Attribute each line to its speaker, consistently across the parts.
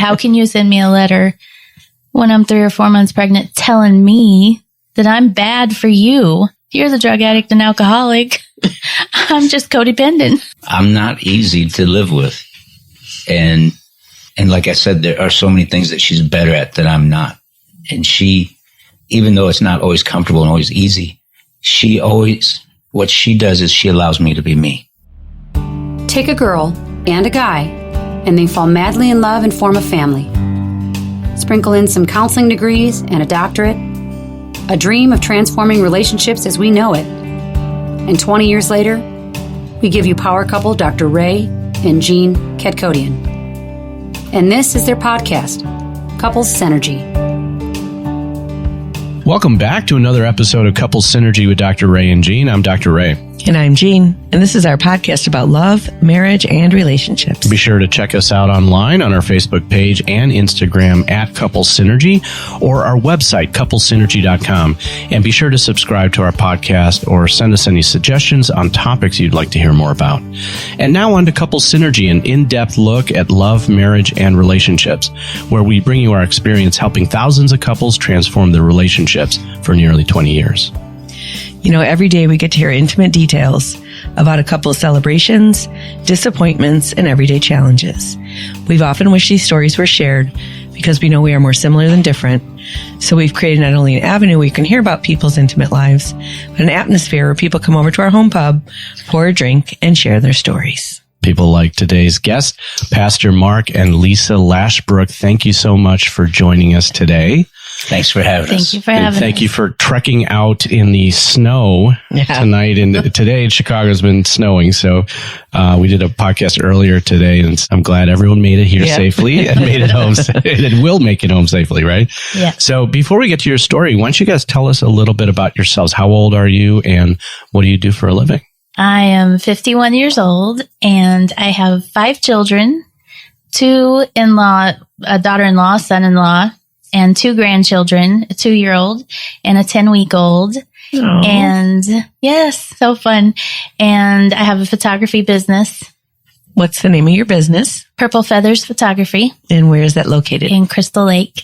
Speaker 1: how can you send me a letter when I'm 3 or 4 months pregnant telling me that I'm bad for you? You're the drug addict and alcoholic. I'm just codependent.
Speaker 2: I'm not easy to live with. And like I said, there are so many things that she's better at that I'm not. And she, even though it's not always comfortable and always easy, what she does is she allows me to be me.
Speaker 3: Take a girl and a guy, and they fall madly in love and form a family. Sprinkle in some counseling degrees and a doctorate, a dream of transforming relationships as we know it. And 20 years later, we give you power couple Dr. Ray and Jean Kadkodian. And this is their podcast, Couples Synergy.
Speaker 4: Welcome back to another episode of Couples Synergy with Dr. Ray and Jean. I'm Dr. Ray.
Speaker 5: And I'm Jean, and this is our podcast about love, marriage, and relationships.
Speaker 4: Be sure to check us out online on our Facebook page and Instagram at Couples Synergy, or our website, couplesynergy.com. And be sure to subscribe to our podcast or send us any suggestions on topics you'd like to hear more about. And now on to Couples Synergy, an in-depth look at love, marriage, and relationships, where we bring you our experience helping thousands of couples transform their relationships for nearly 20 years.
Speaker 5: You know, every day we get to hear intimate details about a couple's celebrations, disappointments, and everyday challenges. We've often wished these stories were shared because we know we are more similar than different. So we've created not only an avenue where you can hear about people's intimate lives, but an atmosphere where people come over to our home pub, pour a drink, and share their stories.
Speaker 4: People like today's guests, Pastor Mark and Lisa Lashbrook. Thank you so much for joining us today.
Speaker 2: Thanks for having us.
Speaker 1: Thank you for having us.
Speaker 4: Thank you for trekking out in the snow tonight. And today in Chicago has been snowing. So we did a podcast earlier today, and I'm glad everyone made it here safely and made it home. And will make it home safely, right?
Speaker 1: Yeah.
Speaker 4: So before we get to your story, why don't you guys tell us a little bit about yourselves? How old are you, and what do you do for a living?
Speaker 1: I am 51 years old, and I have 5 children, 2 in-law, a daughter-in-law, son-in-law, and 2 grandchildren, a 2-year-old and a 10-week-old.
Speaker 5: Aww.
Speaker 1: And yes, so fun. And I have a photography business.
Speaker 5: What's the name of your business?
Speaker 1: Purple Feathers Photography.
Speaker 5: And where is that located?
Speaker 1: In Crystal Lake.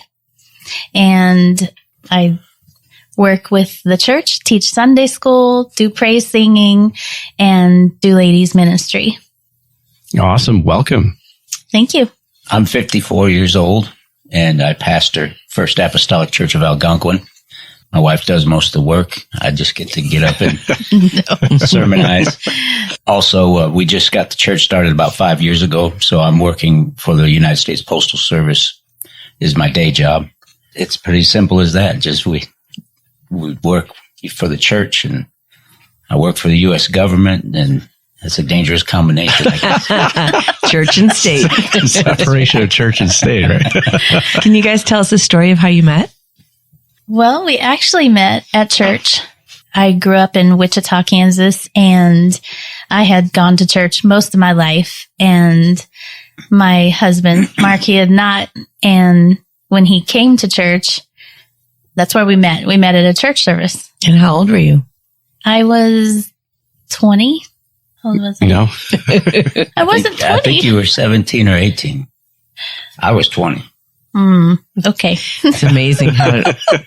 Speaker 1: And I work with the church, teach Sunday school, do praise singing, and do ladies ministry.
Speaker 4: Awesome. Welcome.
Speaker 1: Thank you.
Speaker 2: I'm 54 years old, and I pastor First Apostolic Church of Algonquin. My wife does most of the work. I just get to get up and sermonize. Also, we just got the church started about 5 years ago, so I'm working for the United States Postal Service is my day job. It's pretty simple as that. Just we work for the church, and I work for the U.S. government, and it's a dangerous combination, I guess.
Speaker 5: Church and state.
Speaker 4: Separation of church and state, right?
Speaker 5: Can you guys tell us the story of how you met?
Speaker 1: Well, we actually met at church. I grew up in Wichita, Kansas, and I had gone to church most of my life. And my husband, Mark, he had not. And when he came to church, that's where we met. We met at a church service.
Speaker 5: And how old were you?
Speaker 1: I was 20. How old was I?
Speaker 4: No.
Speaker 1: I wasn't 20.
Speaker 2: I think you were 17 or 18. I was 20.
Speaker 1: Okay.
Speaker 5: It's amazing how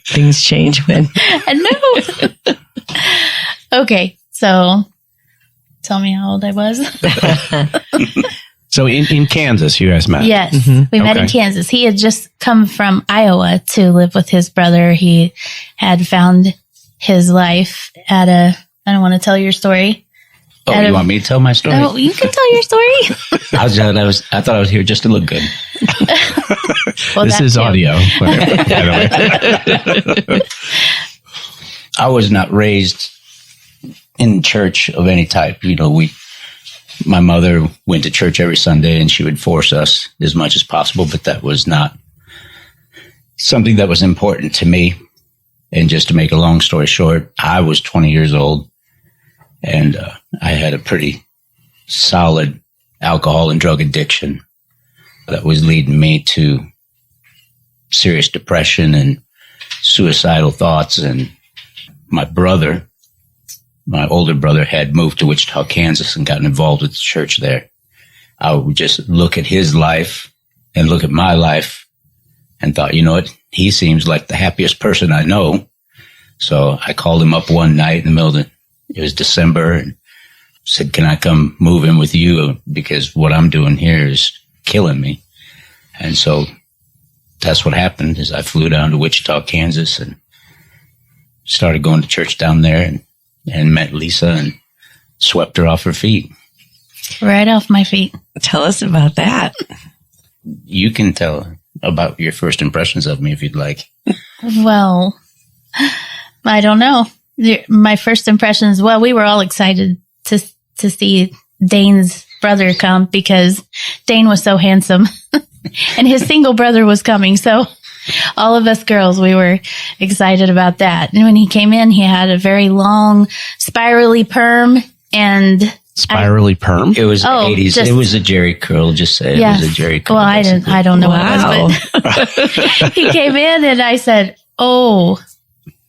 Speaker 5: things change when.
Speaker 1: I know. Okay. So tell me how old I was.
Speaker 4: So in Kansas, you guys met?
Speaker 1: Yes.
Speaker 5: Mm-hmm.
Speaker 1: We met in Kansas. He had just come from Iowa to live with his brother. He had found his life at I don't want to tell your story.
Speaker 2: Oh, you want me to tell my story?
Speaker 1: Oh, you can tell your story.
Speaker 2: I thought I was here just to look good.
Speaker 1: Well,
Speaker 4: this is
Speaker 1: too.
Speaker 4: audio. By the way.
Speaker 2: I was not raised in church of any type. You know, my mother went to church every Sunday, and she would force us as much as possible, but that was not something that was important to me. And just to make a long story short, I was 20 years old, and I had a pretty solid alcohol and drug addiction that was leading me to serious depression and suicidal thoughts. And my older brother had moved to Wichita, Kansas, and gotten involved with the church there. I would just look at his life and look at my life and thought, you know what? He seems like the happiest person I know. So I called him up one night in the middle of it was December, and said, can I come move in with you? Because what I'm doing here is killing me. And so that's what happened is I flew down to Wichita, Kansas, and started going to church down there and met Lisa and swept her off her feet.
Speaker 1: Right off my feet.
Speaker 5: Tell us about that.
Speaker 2: You can tell about your first impressions of me if you'd like.
Speaker 1: Well, I don't know. My first impressions, well, we were all excited to see Dane's brother come because Dane was so handsome and his single brother was coming. So all of us girls, we were excited about that. And when he came in, he had a very long, spirally perm and
Speaker 4: Spirally perm?
Speaker 2: It was the 80s. It was a Jerry curl. Just say it was a Jerry curl.
Speaker 1: Well, I don't know what it was, but he came in and I said, oh,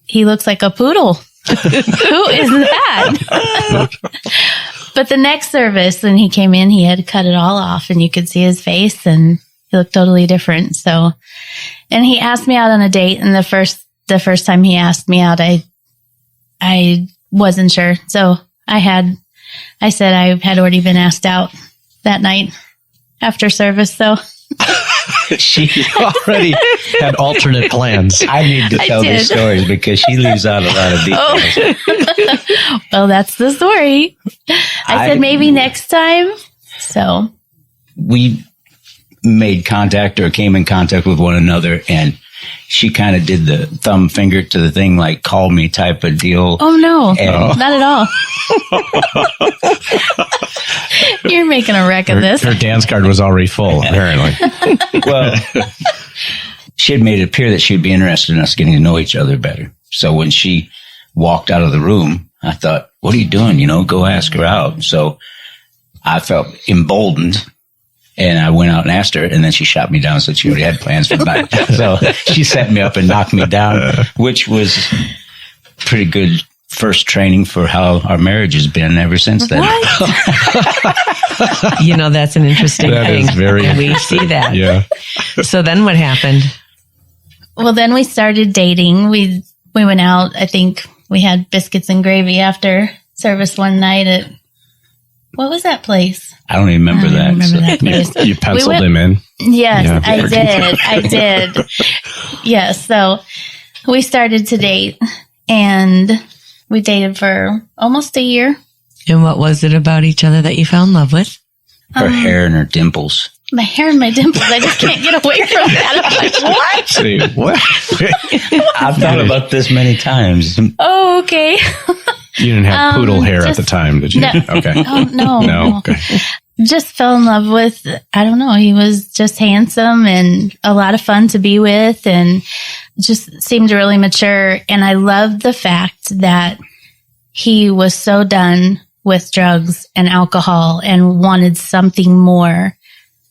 Speaker 1: he looks like a poodle. Who is that? But the next service, when he came in, he had cut it all off and you could see his face and he looked totally different. So, and he asked me out on a date. And the first time he asked me out, I wasn't sure. So I said I had already been asked out that night after service. So
Speaker 4: she already had alternate plans.
Speaker 2: I need to tell these stories because she leaves out a lot of details.
Speaker 1: Oh. Well, that's the story. I said maybe next time. So
Speaker 2: we made contact or came in contact with one another, and she kind of did the thumb finger to the thing, like call me type of deal.
Speaker 1: Oh no, not at all. You're making a wreck of this.
Speaker 4: Her dance card was already full, apparently.
Speaker 2: Well, she had made it appear that she'd be interested in us getting to know each other better. So when she walked out of the room, I thought, what are you doing? Go ask her out. So I felt emboldened. And I went out and asked her, and then she shot me down, said she already had plans for the night. So she set me up and knocked me down, which was pretty good first training for how our marriage has been ever since then.
Speaker 5: That's an interesting thing.
Speaker 4: Is very
Speaker 5: and we see that.
Speaker 4: Yeah.
Speaker 5: So then what happened?
Speaker 1: Well, then we started dating. We went out. I think we had biscuits and gravy after service one night at, what was that place?
Speaker 2: I don't even remember that.
Speaker 1: That place.
Speaker 4: You penciled him in?
Speaker 1: Yes,
Speaker 4: Yeah,
Speaker 1: I did. Yes. So we started to date and we dated for almost a year.
Speaker 5: And what was it about each other that you fell in love with?
Speaker 2: Her hair and her dimples.
Speaker 1: My hair and my dimples. I just can't get away from that. I'm like, what?
Speaker 4: See, what?
Speaker 2: I've thought about this many times.
Speaker 1: Oh, okay.
Speaker 4: You didn't have poodle hair at the time, did you?
Speaker 1: No.
Speaker 4: Okay.
Speaker 1: Oh, no.
Speaker 4: No. Okay.
Speaker 1: Just fell in love with, I don't know, he was just handsome and a lot of fun to be with and just seemed really mature. And I loved the fact that he was so done with drugs and alcohol and wanted something more.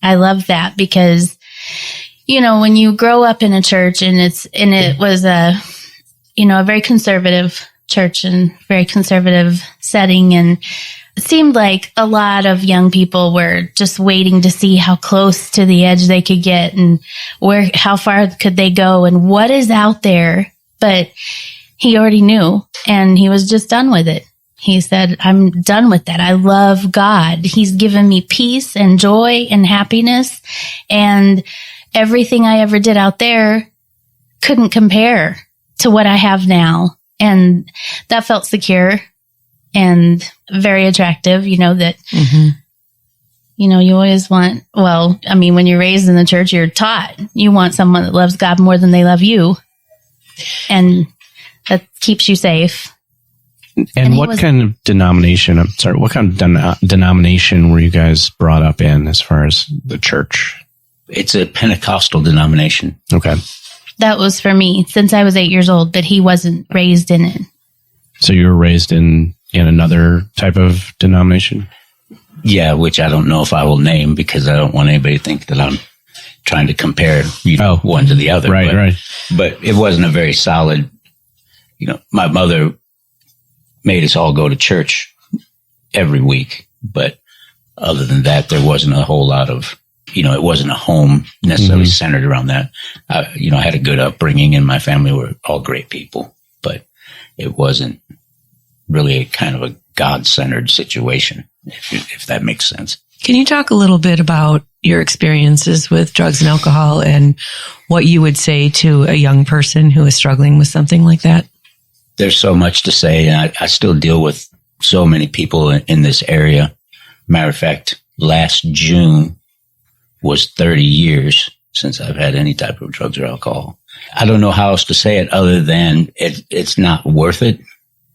Speaker 1: I love that because, when you grow up in a church and it was a very conservative church and very conservative setting, and it seemed like a lot of young people were just waiting to see how close to the edge they could get and how far could they go and what is out there. But he already knew and he was just done with it. He said, I'm done with that. I love God. He's given me peace and joy and happiness, and everything I ever did out there couldn't compare to what I have now. And that felt secure and very attractive, that, you always want, when you're raised in the church, you're taught you want someone that loves God more than they love you. And that keeps you safe.
Speaker 4: And what kind of denomination were you guys brought up in as far as the church?
Speaker 2: It's a Pentecostal denomination.
Speaker 4: Okay.
Speaker 1: That was for me since I was 8 years old, but he wasn't raised in it.
Speaker 4: So you were raised in another type of denomination?
Speaker 2: Yeah, which I don't know if I will name because I don't want anybody to think that I'm trying to compare one to the other.
Speaker 4: Right.
Speaker 2: But it wasn't a very solid, my mother made us all go to church every week. But other than that, there wasn't a whole lot of it wasn't a home necessarily centered around that. I had a good upbringing, and my family were all great people, but it wasn't really a kind of a God-centered situation, if that makes sense.
Speaker 5: Can you talk a little bit about your experiences with drugs and alcohol and what you would say to a young person who is struggling with something like that?
Speaker 2: There's so much to say, and I still deal with so many people in this area. Matter of fact, last June was 30 years since I've had any type of drugs or alcohol. I don't know how else to say it other than it's not worth it.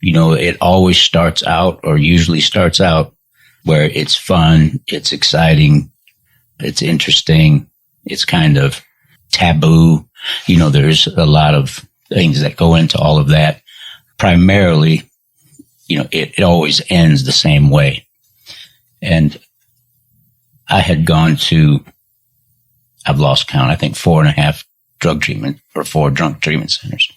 Speaker 2: It always starts out, or usually starts out, where it's fun, it's exciting, it's interesting, it's kind of taboo. There's a lot of things that go into all of that. Primarily, it always ends the same way. And I had gone to, I've lost count, I think 4.5 drug treatment or 4 drunk treatment centers.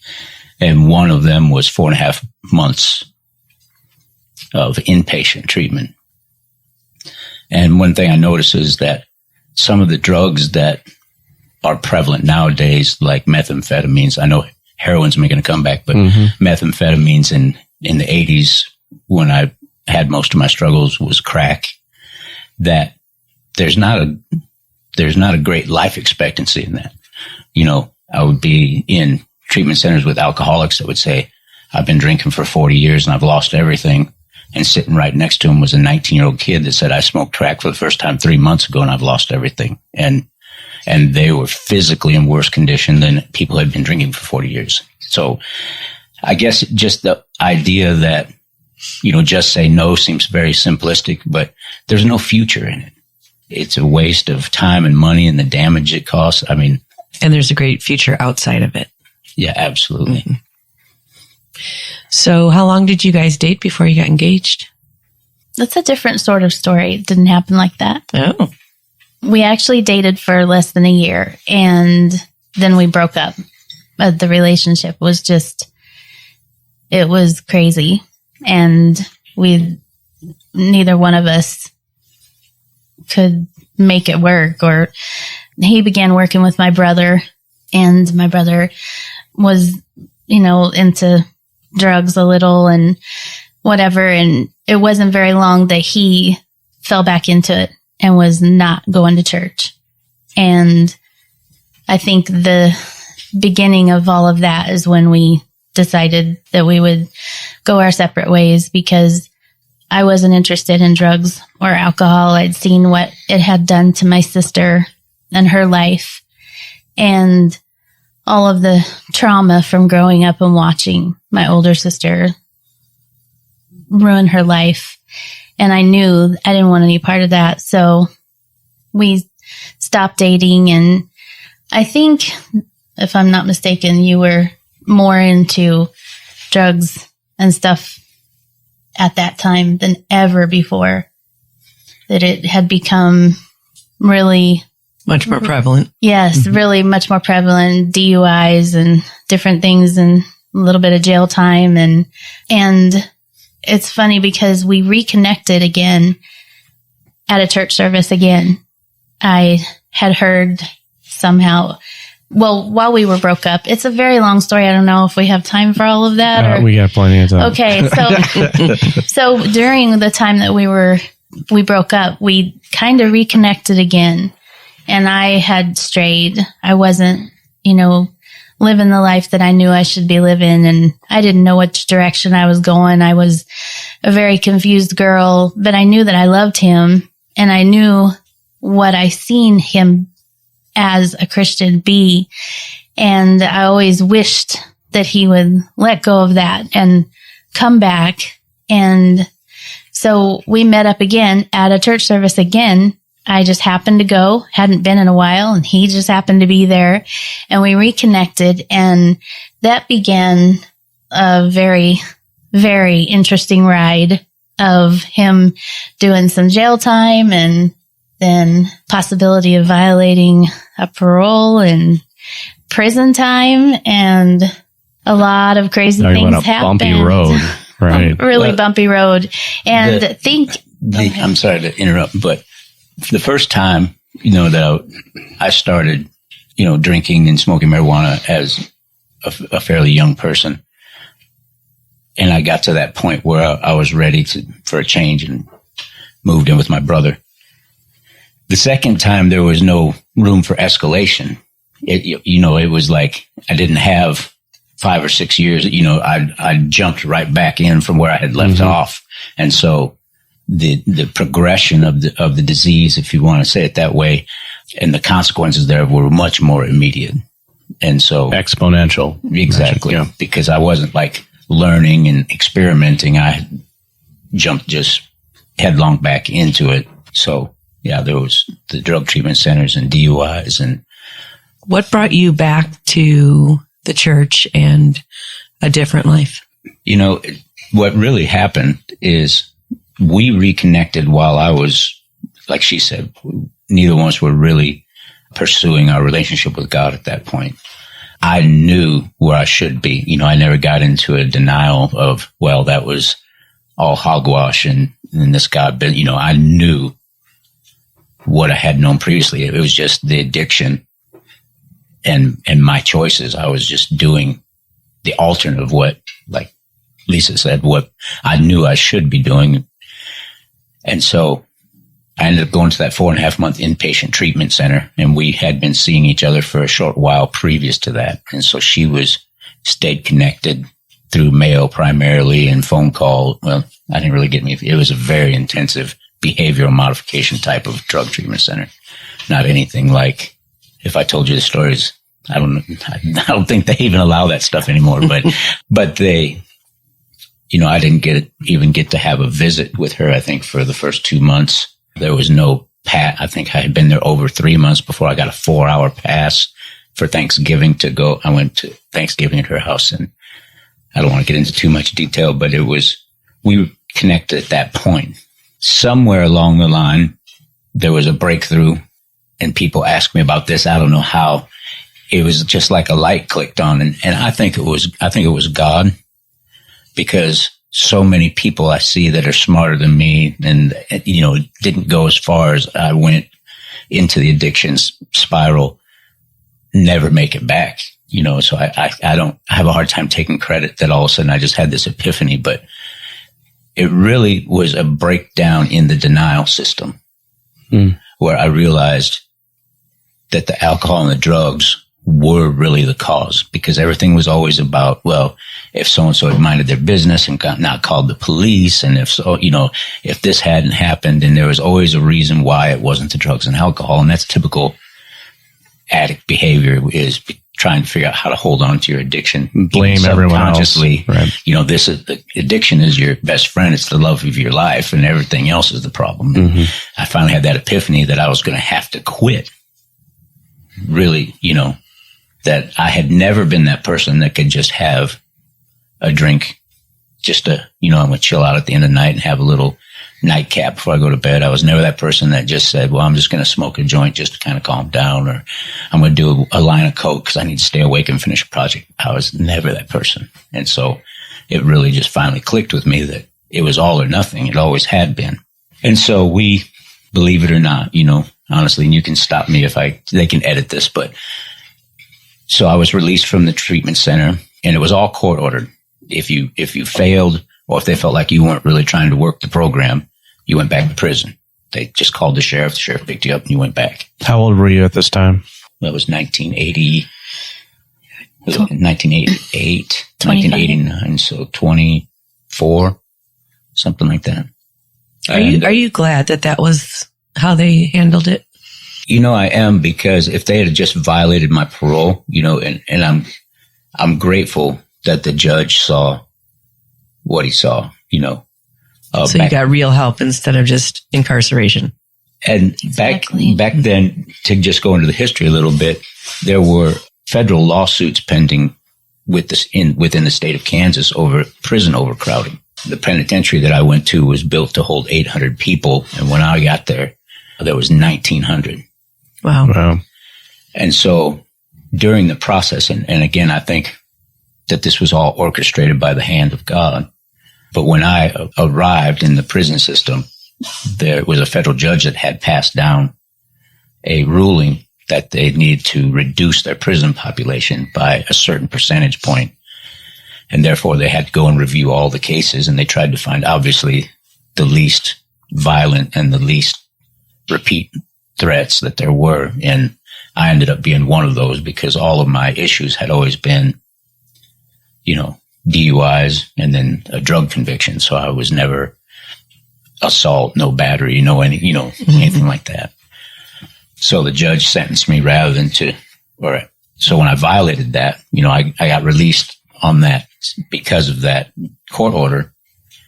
Speaker 2: And one of them was 4.5 months of inpatient treatment. And one thing I noticed is that some of the drugs that are prevalent nowadays, like methamphetamines, I know heroin's making a comeback, but methamphetamines in the 80s, when I had most of my struggles, was crack. That there's not a great life expectancy in that. I would be in treatment centers with alcoholics that would say, I've been drinking for 40 years and I've lost everything. And sitting right next to him was a 19-year-old kid that said, I smoked crack for the first time 3 months ago and I've lost everything. And they were physically in worse condition than people had been drinking for 40 years. So I guess just the idea that, just say no seems very simplistic, but there's no future in it. It's a waste of time and money and the damage it costs. And
Speaker 5: there's a great future outside of it.
Speaker 2: Yeah, absolutely. Mm-hmm.
Speaker 5: So how long did you guys date before you got engaged?
Speaker 1: That's a different sort of story. It didn't happen like that.
Speaker 5: Oh.
Speaker 1: We actually dated for less than a year, and then we broke up. The relationship was it was crazy, and neither one of us could make it work. Or he began working with my brother, and my brother was, into drugs a little and whatever. And it wasn't very long that he fell back into it and was not going to church. And I think the beginning of all of that is when we decided that we would go our separate ways, because I wasn't interested in drugs or alcohol. I'd seen what it had done to my sister and her life, and all of the trauma from growing up and watching my older sister ruin her life. And I knew I didn't want any part of that. So we stopped dating. And I think, if I'm not mistaken, you were more into drugs and stuff at that time than ever before. That it had become really
Speaker 5: much more prevalent.
Speaker 1: Yes, really much more prevalent. DUIs and different things, and a little bit of jail time. And it's funny because we reconnected again at a church service again. I had heard somehow, while we were broke up. It's a very long story. I don't know if we have time for all of that.
Speaker 4: We got plenty of time.
Speaker 1: Okay, so during the time that we broke up, we kind of reconnected again. And I had strayed. I wasn't, living the life that I knew I should be living. And I didn't know which direction I was going. I was a very confused girl, but I knew that I loved him. And I knew what I seen him as a Christian be. And I always wished that he would let go of that and come back. And so we met up again at a church service again. I just happened to go, hadn't been in a while, and he just happened to be there, and we reconnected, and that began a very, very interesting ride of him doing some jail time, and then possibility of violating a parole and prison time, and a lot of crazy things happened.
Speaker 4: Bumpy road, right?
Speaker 1: Really bumpy road. And
Speaker 2: I'm sorry to interrupt, but the first time that I started, drinking and smoking marijuana as a fairly young person. And I got to that point where I was ready for a change and moved in with my brother. The second time, there was no room for escalation. It was like I didn't have 5 or 6 years. I jumped right back in from where I had left off. And so the progression of the disease, if you want to say it that way, and the consequences there were much more immediate. And so
Speaker 4: exponential.
Speaker 2: Exactly.
Speaker 4: Yeah.
Speaker 2: Because I wasn't like learning and experimenting. I jumped just headlong back into it. So yeah, there was the drug treatment centers and DUIs. And
Speaker 5: what brought you back to the church and a different life?
Speaker 2: What really happened is we reconnected while I was, like she said, neither one of us were really pursuing our relationship with God at that point. I knew where I should be. I never got into a denial of, well, that was all hogwash and this God, but, I knew what I had known previously. It was just the addiction and my choices. I was just doing the alternate of what, like Lisa said, what I knew I should be doing. And so I ended up going to that 4.5-month inpatient treatment center, and we had been seeing each other for a short while previous to that. And so she stayed connected through mail primarily and phone call. Well, I didn't really get it was a very intensive behavioral modification type of drug treatment center. Not anything like, if I told you the stories, I don't think they even allow that stuff anymore, but they, I didn't even get to have a visit with her. I think for the first 2 months, there was no I think I had been there over 3 months before I got a 4-hour pass for Thanksgiving to go. I went to Thanksgiving at her house, and I don't want to get into too much detail, but we connected at that point. Somewhere along the line, there was a breakthrough, and people asked me about this. I don't know how. It was just like a light clicked on, and I think it was God, because so many people I see that are smarter than me, and didn't go as far as I went into the addiction spiral, never make it back. So I have a hard time taking credit that all of a sudden I just had this epiphany, but it really was a breakdown in the denial system where I realized that the alcohol and the drugs were really the cause, because everything was always about, well, if so-and-so had minded their business and not called the police, and if so, if this hadn't happened, and there was always a reason why it wasn't the drugs and alcohol. And that's typical addict behavior, is trying to figure out how to hold on to your addiction.
Speaker 4: Blame everyone else.
Speaker 2: Right. Addiction is your best friend. It's the love of your life, and everything else is the problem. I finally had that epiphany that I was going to have to quit. Really, that I had never been that person that could just have a drink, just I'm going to chill out at the end of the night and have a little nightcap before I go to bed. I was never that person that just said, well, I'm just going to smoke a joint just to kind of calm down, or I'm going to do a line of coke because I need to stay awake and finish a project. I was never that person. And so it really just finally clicked with me that it was all or nothing. It always had been. And so we, believe it or not, honestly, and you can stop me if they can edit this, but so I was released from the treatment center, and it was all court ordered. If you failed, or if they felt like you weren't really trying to work the program, you went back to prison. They just called the sheriff. The sheriff picked you up, and you went back.
Speaker 4: How old were you at this time?
Speaker 2: That was 1980. 1988, 1989. So 24, something like that.
Speaker 5: Are you glad that was how they handled it?
Speaker 2: I am, because if they had just violated my parole, and I'm grateful that the judge saw what he saw,
Speaker 5: So you got real help instead of just incarceration.
Speaker 2: And
Speaker 1: Exactly.
Speaker 2: back then, to just go into the history a little bit, there were federal lawsuits pending within the state of Kansas over prison overcrowding. The penitentiary that I went to was built to hold 800 people, and when I got there was 1,900.
Speaker 5: Wow.
Speaker 2: And so during the process, and again, I think that this was all orchestrated by the hand of God. But when I arrived in the prison system, there was a federal judge that had passed down a ruling that they needed to reduce their prison population by a certain percentage point. And therefore they had to go and review all the cases, and they tried to find obviously the least violent and the least repeat threats that there were. And I ended up being one of those because all of my issues had always been, DUIs and then a drug conviction. So I was never assault, no battery, anything like that. So the judge sentenced me rather than so when I violated that, I got released on that because of that court order.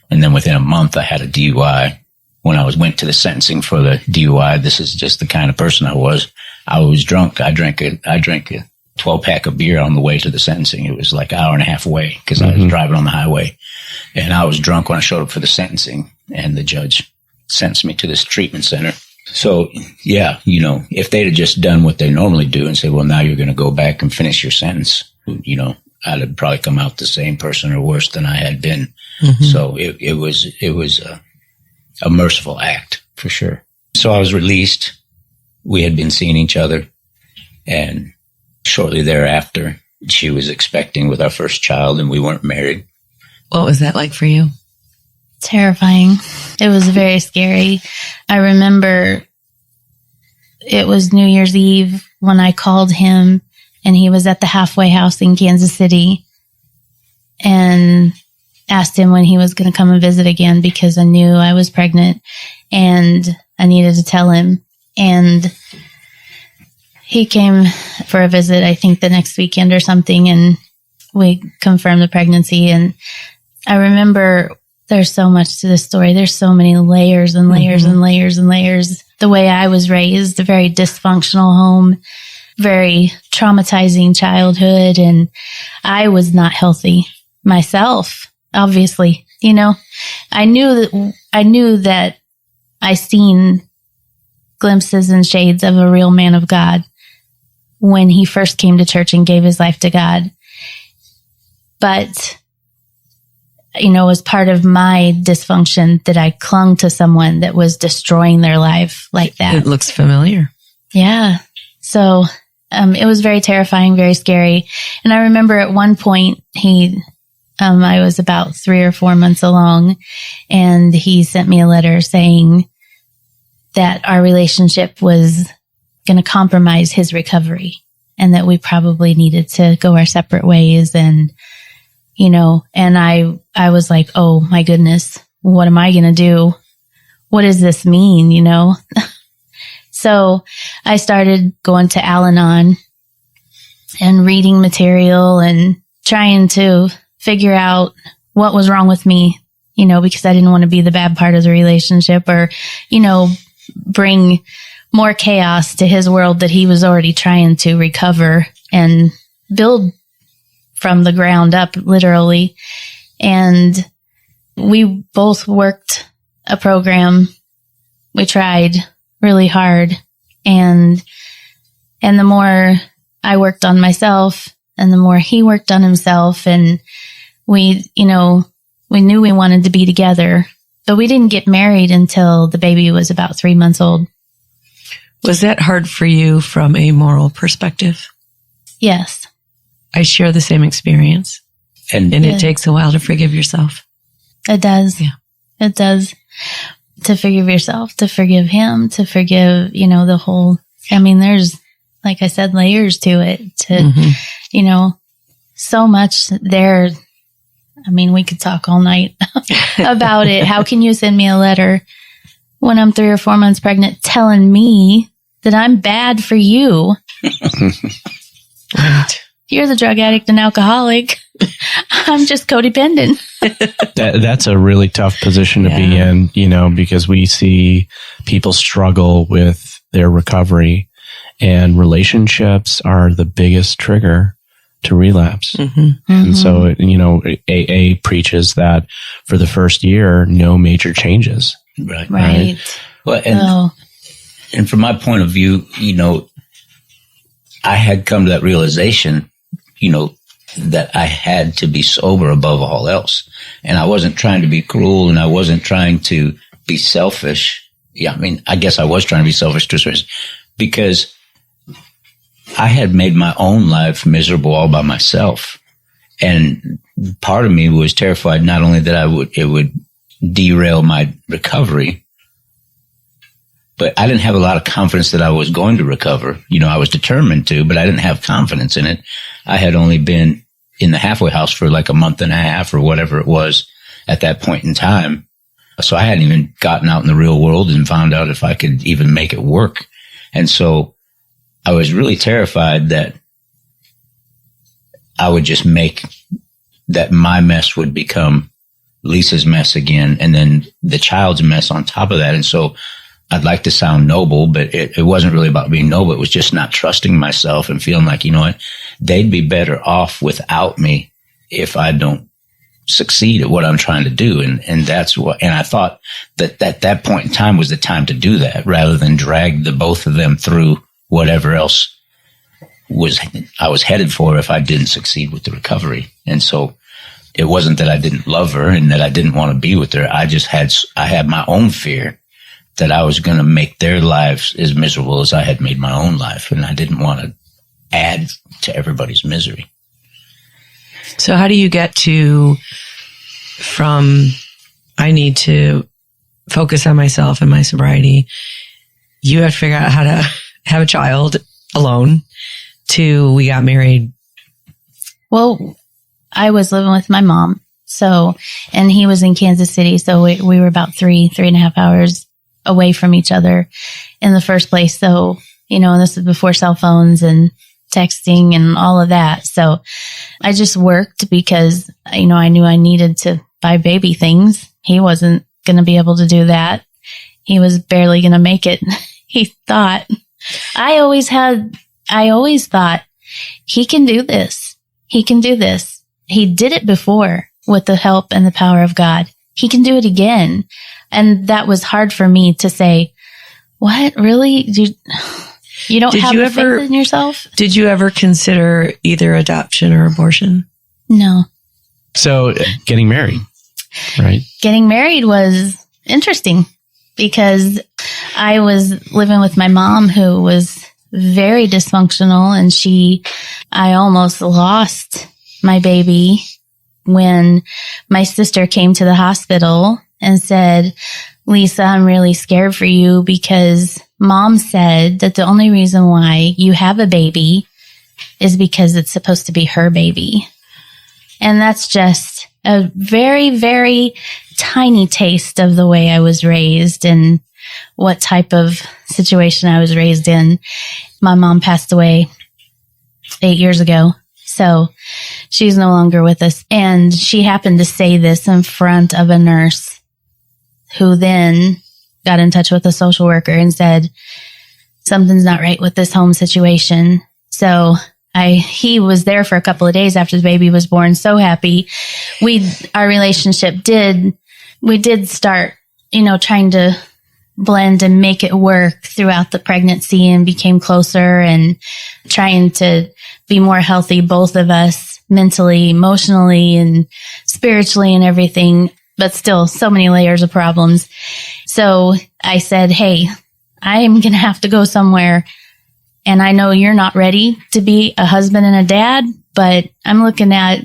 Speaker 2: And then within a month I had a DUI. When I went to the sentencing for the DUI, this is just the kind of person I was. I was drunk. I drank a 12-pack of beer on the way to the sentencing. It was like an hour and a half away because I was driving on the highway. And I was drunk when I showed up for the sentencing, and the judge sentenced me to this treatment center. So, yeah, if they'd have just done what they normally do and said, well, now you're going to go back and finish your sentence, I'd have probably come out the same person or worse than I had been. Mm-hmm. So it was a merciful act for sure. So I was released. We had been seeing each other, and shortly thereafter, she was expecting with our first child, and we weren't married.
Speaker 5: What was that like for you?
Speaker 1: Terrifying. It was very scary. I remember it was New Year's Eve when I called him, and he was at the halfway house in Kansas City, and asked him when he was going to come and visit again because I knew I was pregnant and I needed to tell him. And he came for a visit, I think the next weekend or something, and we confirmed the pregnancy. And I remember there's so much to this story. There's so many layers and layers and layers and layers. The way I was raised, a very dysfunctional home, very traumatizing childhood, and I was not healthy myself. Obviously, I knew that I seen glimpses and shades of a real man of God when he first came to church and gave his life to God. But, as part of my dysfunction that I clung to someone that was destroying their life like that.
Speaker 5: It looks familiar.
Speaker 1: Yeah. So, it was very terrifying, very scary. And I remember at one point I was about 3 or 4 months along, and he sent me a letter saying that our relationship was going to compromise his recovery and that we probably needed to go our separate ways. And, and I was like, oh my goodness, what am I going to do? What does this mean? So I started going to Al-Anon and reading material and trying to figure out what was wrong with me, because I didn't want to be the bad part of the relationship or, bring more chaos to his world that he was already trying to recover and build from the ground up, literally. And we both worked a program. We tried really hard. And the more I worked on myself and the more he worked on himself, and we knew we wanted to be together, but we didn't get married until the baby was about 3 months old.
Speaker 5: Was that hard for you from a moral perspective?
Speaker 1: Yes.
Speaker 5: I share the same experience. And it takes a while to forgive yourself.
Speaker 1: It does.
Speaker 5: Yeah.
Speaker 1: It does. To forgive yourself, to forgive him, to forgive, the whole, there's, like I said, layers to it, to, so much there. We could talk all night about it. How can you send me a letter when I'm 3 or 4 months pregnant telling me that I'm bad for you?
Speaker 5: Right.
Speaker 1: You're the drug addict and alcoholic. I'm just codependent.
Speaker 4: That's a really tough position to be in, because we see people struggle with their recovery, and relationships are the biggest trigger to relapse. And so, AA preaches that for the first year, no major changes.
Speaker 1: Right.
Speaker 2: Well, and from my point of view, I had come to that realization, that I had to be sober above all else. And I wasn't trying to be cruel, and I wasn't trying to be selfish. Yeah, I guess I was trying to be selfish to a certain, because I had made my own life miserable all by myself. And part of me was terrified not only that it would derail my recovery, but I didn't have a lot of confidence that I was going to recover. I was determined to, but I didn't have confidence in it. I had only been in the halfway house for like a month and a half or whatever it was at that point in time. So I hadn't even gotten out in the real world and found out if I could even make it work. And so I was really terrified that I would just that my mess would become Lisa's mess again, and then the child's mess on top of that. And so I'd like to sound noble, but it wasn't really about being noble. It was just not trusting myself and feeling like, they'd be better off without me if I don't succeed at what I'm trying to do. And I thought that at that point in time was the time to do that rather than drag the both of them through whatever else I was headed for if I didn't succeed with the recovery. And so it wasn't that I didn't love her and that I didn't want to be with her. I had my own fear that I was going to make their lives as miserable as I had made my own life. And I didn't want to add to everybody's misery.
Speaker 5: So how do you get from I need to focus on myself and my sobriety, you have to figure out how to have a child alone, to we got married?
Speaker 1: Well, I was living with my mom. And he was in Kansas City. So we were about 3.5 hours away from each other in the first place. So, and this is before cell phones and texting and all of that. So I just worked because, I knew I needed to buy baby things. He wasn't going to be able to do that. He was barely going to make it. He thought, I always thought he can do this. He can do this. He did it before with the help and the power of God. He can do it again. And that was hard for me to say, what, really? You don't have faith in yourself?
Speaker 5: Did you ever consider either adoption or abortion?
Speaker 1: No.
Speaker 4: So getting married, right? Getting
Speaker 1: married was interesting because I was living with my mom, who was very dysfunctional, and I almost lost my baby when my sister came to the hospital and said, Lisa, I'm really scared for you because Mom said that the only reason why you have a baby is because it's supposed to be her baby. And that's just a very, very tiny taste of the way I was raised and what type of situation I was raised in. My mom passed away 8 years ago. So she's no longer with us. And she happened to say this in front of a nurse, who then got in touch with a social worker and said, something's not right with this home situation. So he was there for a couple of days after the baby was born. So happy. Our relationship we did start, trying to blend and make it work throughout the pregnancy, and became closer and trying to be more healthy, both of us, mentally, emotionally, and spiritually and everything, but still so many layers of problems. So I said, hey, I'm going to have to go somewhere. And I know you're not ready to be a husband and a dad, but I'm looking at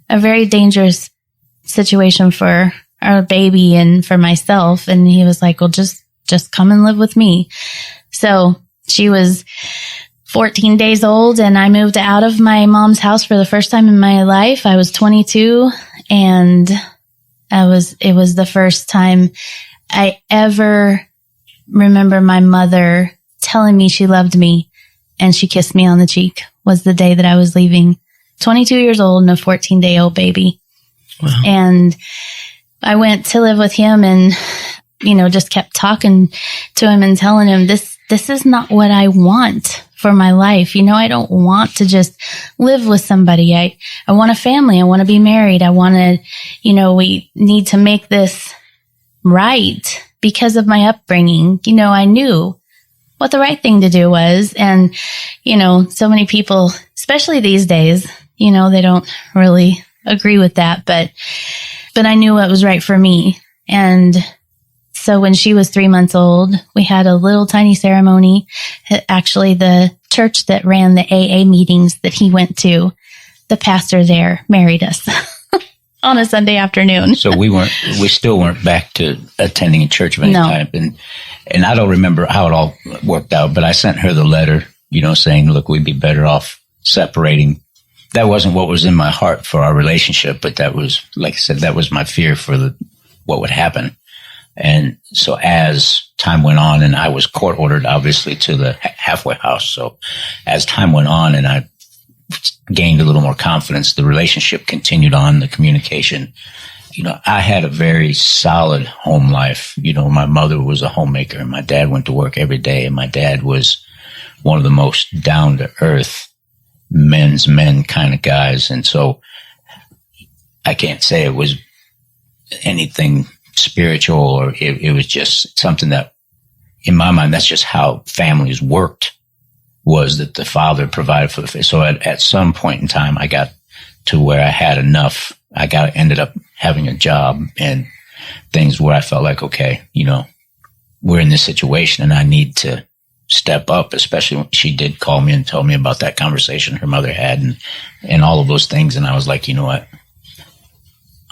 Speaker 1: a very dangerous situation for our baby and for myself. And he was like, well, just come and live with me. So she was 14 days old and I moved out of my mom's house for the first time in my life. I was 22, and it was the first time I ever remember my mother telling me she loved me, and she kissed me on the cheek. Was the day that I was leaving. 22 years old and a 14-day-old baby. Wow. And I went to live with him and, just kept talking to him and telling him this is not what I want for my life. I don't want to just live with somebody. I want a family. I want to be married. I want to, we need to make this right because of my upbringing. I knew what the right thing to do was. And, so many people, especially these days, they don't really agree with that, but I knew what was right for me. And So when she was 3 months old, we had a little tiny ceremony. Actually, the church that ran the AA meetings that he went to, the pastor there married us on a Sunday afternoon.
Speaker 2: So we still weren't back to attending a church of any type. And I don't remember how it all worked out, but I sent her the letter, saying, look, we'd be better off separating. That wasn't what was in my heart for our relationship, but that was, like I said, that was my fear for what would happen. And so as time went on, and I was court ordered, obviously, to the halfway house. So as time went on and I gained a little more confidence, the relationship continued on, the communication. I had a very solid home life. My mother was a homemaker and my dad went to work every day. And my dad was one of the most down to earth men's men kind of guys. And so I can't say it was anything spiritual, or it was just something that, in my mind, that's just how families worked, was that the father provided for the family. So at some point in time, I got to where I had enough. Ended up having a job and things where I felt like, okay, we're in this situation and I need to step up, especially when she did call me and tell me about that conversation her mother had and all of those things. And I was like, you know what?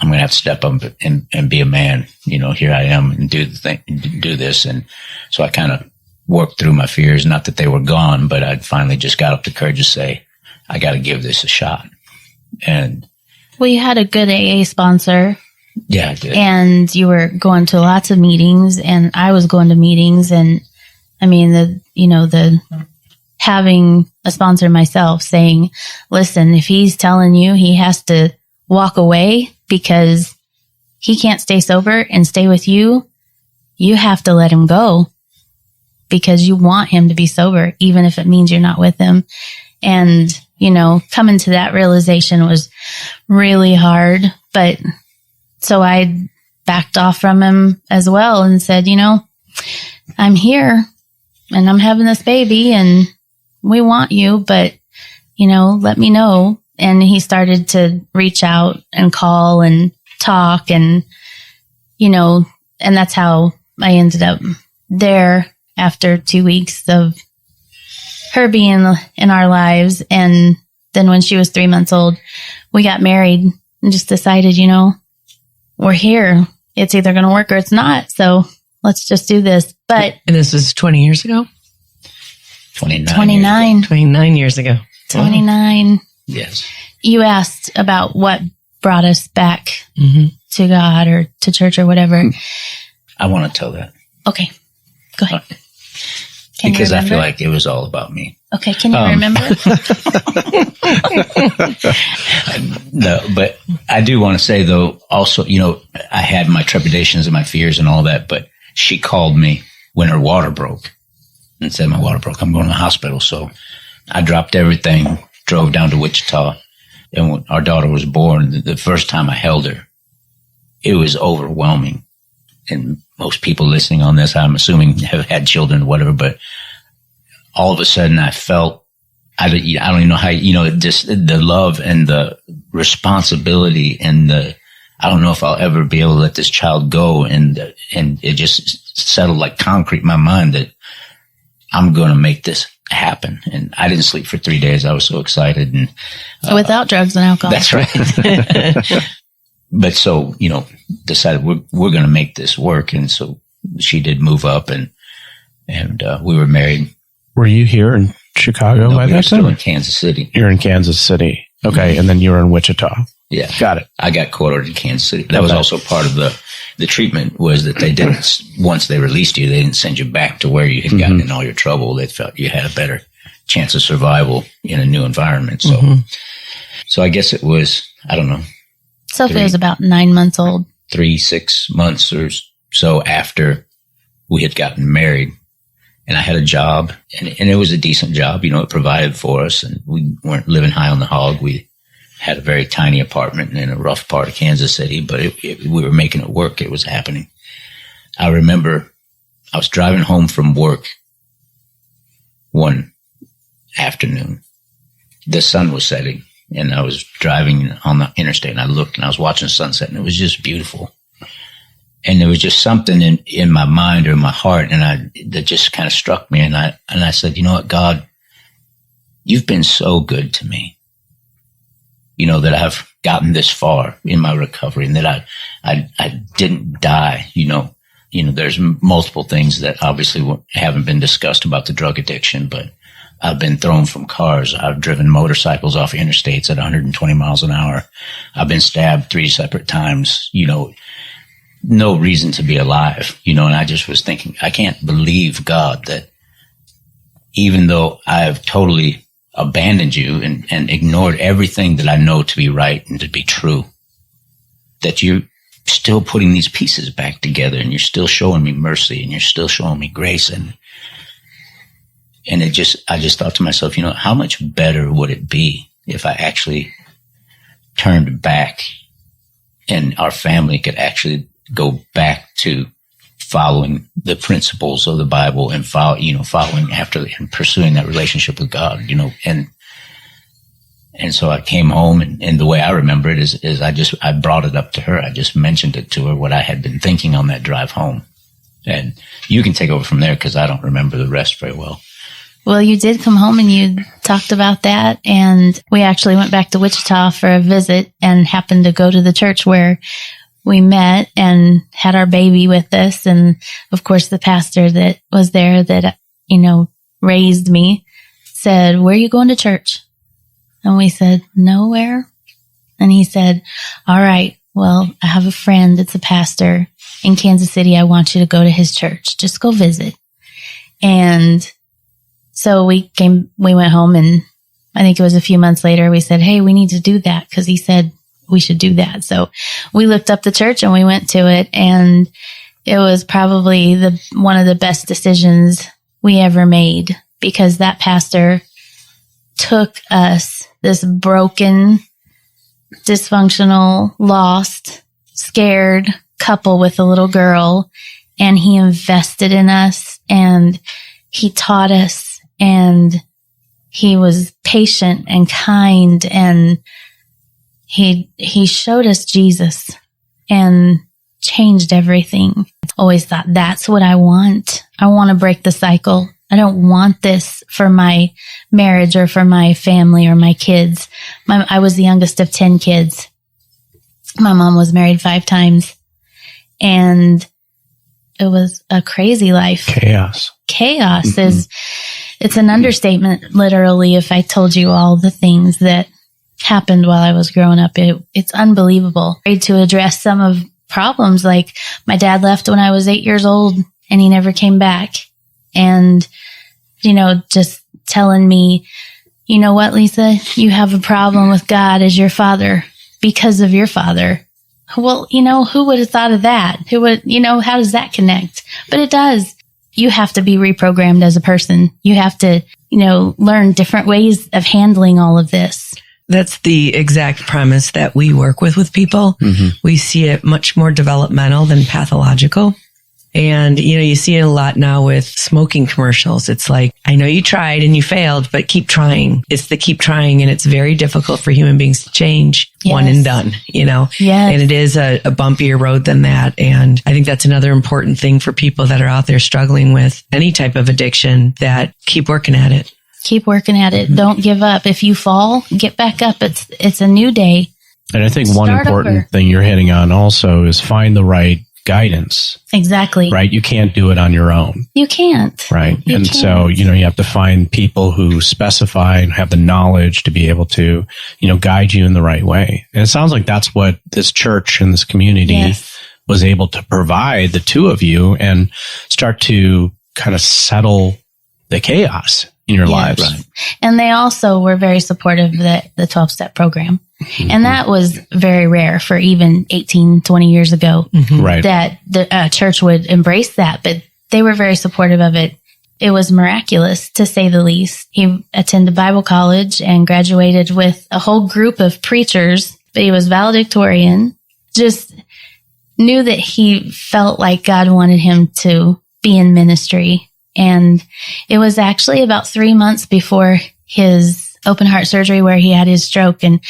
Speaker 2: I'm going to have to step up and be a man. Here I am and do this. And so I kind of worked through my fears. Not that they were gone, but I finally just got up the courage to say, I got to give this a shot. And
Speaker 1: well, you had a good AA sponsor.
Speaker 2: Yeah, I did.
Speaker 1: And you were going to lots of meetings, and I was going to meetings. And I mean, the having a sponsor myself saying, listen, if he's telling you he has to walk away because he can't stay sober and stay with you, you have to let him go because you want him to be sober, even if it means you're not with him. And, coming to that realization was really hard. But so I backed off from him as well and said, I'm here and I'm having this baby and we want you, but, let me know. And he started to reach out and call and talk and, and that's how I ended up there after 2 weeks of her being in our lives. And then when she was 3 months old, we got married and just decided, we're here. It's either going to work or it's not. So let's just do this. But
Speaker 5: and this was 20 years ago?
Speaker 1: 29.
Speaker 5: 29 years ago.
Speaker 1: 29.
Speaker 2: Yes.
Speaker 1: You asked about what brought us back to God or to church or whatever.
Speaker 2: I want to tell that.
Speaker 1: Okay. Go ahead.
Speaker 2: Because I feel like it was all about me.
Speaker 1: Okay. Can you remember?
Speaker 2: No, but I do want to say, though, also, I had my trepidations and my fears and all that, but she called me when her water broke and said, my water broke. I'm going to the hospital. So I dropped everything, drove down to Wichita. And when our daughter was born, the first time I held her, it was overwhelming. And most people listening on this, I'm assuming, have had children or whatever, but all of a sudden I felt, I don't even know how, just the love and the responsibility and I don't know if I'll ever be able to let this child go. And it just settled like concrete in my mind that I'm going to make this happen. And I didn't sleep for 3 days. I was so excited. And
Speaker 1: without drugs and alcohol.
Speaker 2: That's right. But so, decided we're going to make this work. And so she did move up and we were married.
Speaker 4: Were you here in Chicago by that time?
Speaker 2: Still in Kansas City.
Speaker 4: You're in Kansas City. Okay. And then you were in Wichita.
Speaker 2: Yeah.
Speaker 4: Got it.
Speaker 2: I got court-ordered in Kansas City. That was also part of the treatment, was that they didn't, once they released you, they didn't send you back to where you had gotten in all your trouble. They felt you had a better chance of survival in a new environment. So, so I guess it was, I don't know.
Speaker 1: Sophie was about 9 months old.
Speaker 2: 6 months or so after we had gotten married. And I had a job, and it was a decent job. It provided for us, and we weren't living high on the hog. We had a very tiny apartment in a rough part of Kansas City, but we were making it work. It was happening. I remember I was driving home from work one afternoon. The sun was setting, and I was driving on the interstate, and I looked, and I was watching the sunset, and it was just beautiful. And there was just something in my mind or my heart that just kind of struck me. And I said, you know what, God, you've been so good to me, that I've gotten this far in my recovery and that I didn't die, there's multiple things that obviously haven't been discussed about the drug addiction, but I've been thrown from cars. I've driven motorcycles off interstates at 120 miles an hour. I've been stabbed 3 separate times, no reason to be alive, and I just was thinking, I can't believe, God, that even though I have totally abandoned you and ignored everything that I know to be right and to be true, that you're still putting these pieces back together and you're still showing me mercy and you're still showing me grace. And I just thought to myself, how much better would it be if I actually turned back and our family could actually go back to following the principles of the Bible and following after and pursuing that relationship with God, and so I came home and the way I remember it is I brought it up to her. I just mentioned it to her, what I had been thinking on that drive home. And you can take over from there because I don't remember the rest very well.
Speaker 1: Well, you did come home and you talked about that. And we actually went back to Wichita for a visit and happened to go to the church where we met and had our baby with us. And of course, the pastor that was there that, raised me said, "Where are you going to church?" And we said, "Nowhere." And he said, "All right, well, I have a friend that's a pastor in Kansas City. I want you to go to his church. Just go visit." And so we went home, and I think it was a few months later, we said, "Hey, we need to do that," because he said we should do that. So we looked up the church and we went to it, and it was probably one of the best decisions we ever made, because that pastor took us, this broken, dysfunctional, lost, scared couple with a little girl, and he invested in us and he taught us, and he was patient and kind, and he showed us Jesus and changed everything. Always thought, that's what I want. I want to break the cycle. I don't want this for my marriage or for my family or my kids. I was the youngest of 10 kids. My mom was married 5 times, and it was a crazy life.
Speaker 4: Chaos
Speaker 1: is, it's an understatement, literally, if I told you all the things that happened while I was growing up. It's unbelievable. To address some of problems, like my dad left when I was 8 years old and he never came back. And, just telling me, "You know what, Lisa, you have a problem with God as your father because of your father." Well, who would have thought of that? Who would, how does that connect? But it does. You have to be reprogrammed as a person. You have to, learn different ways of handling all of this.
Speaker 5: That's the exact premise that we work with people. Mm-hmm. We see it much more developmental than pathological. And, you see it a lot now with smoking commercials. It's like, I know you tried and you failed, but keep trying. It's the keep trying. And it's very difficult for human beings to change. Yes. One and done, Yes. And it is a bumpier road than that. And I think that's another important thing for people that are out there struggling with any type of addiction, that keep working at it.
Speaker 1: Keep working at it. Mm-hmm. Don't give up. If you fall, get back up. It's a new day.
Speaker 4: And I think one important thing you're hitting on also is find the right guidance.
Speaker 1: Exactly.
Speaker 4: Right? You can't do it on your own.
Speaker 1: You can't.
Speaker 4: Right. So, you have to find people who specify and have the knowledge to be able to, guide you in the right way. And it sounds like that's what this church and this community was able to provide the two of you, and start to kind of settle the chaos in your lives. Right.
Speaker 1: And they also were very supportive of the 12-step program. Mm-hmm. And that was very rare for even 18, 20 years ago, right, that the church would embrace that, but they were very supportive of it. It was miraculous, to say the least. He attended Bible college and graduated with a whole group of preachers, but he was valedictorian, just knew that he felt like God wanted him to be in ministry. And it was actually about 3 months before his open heart surgery where he had his stroke. And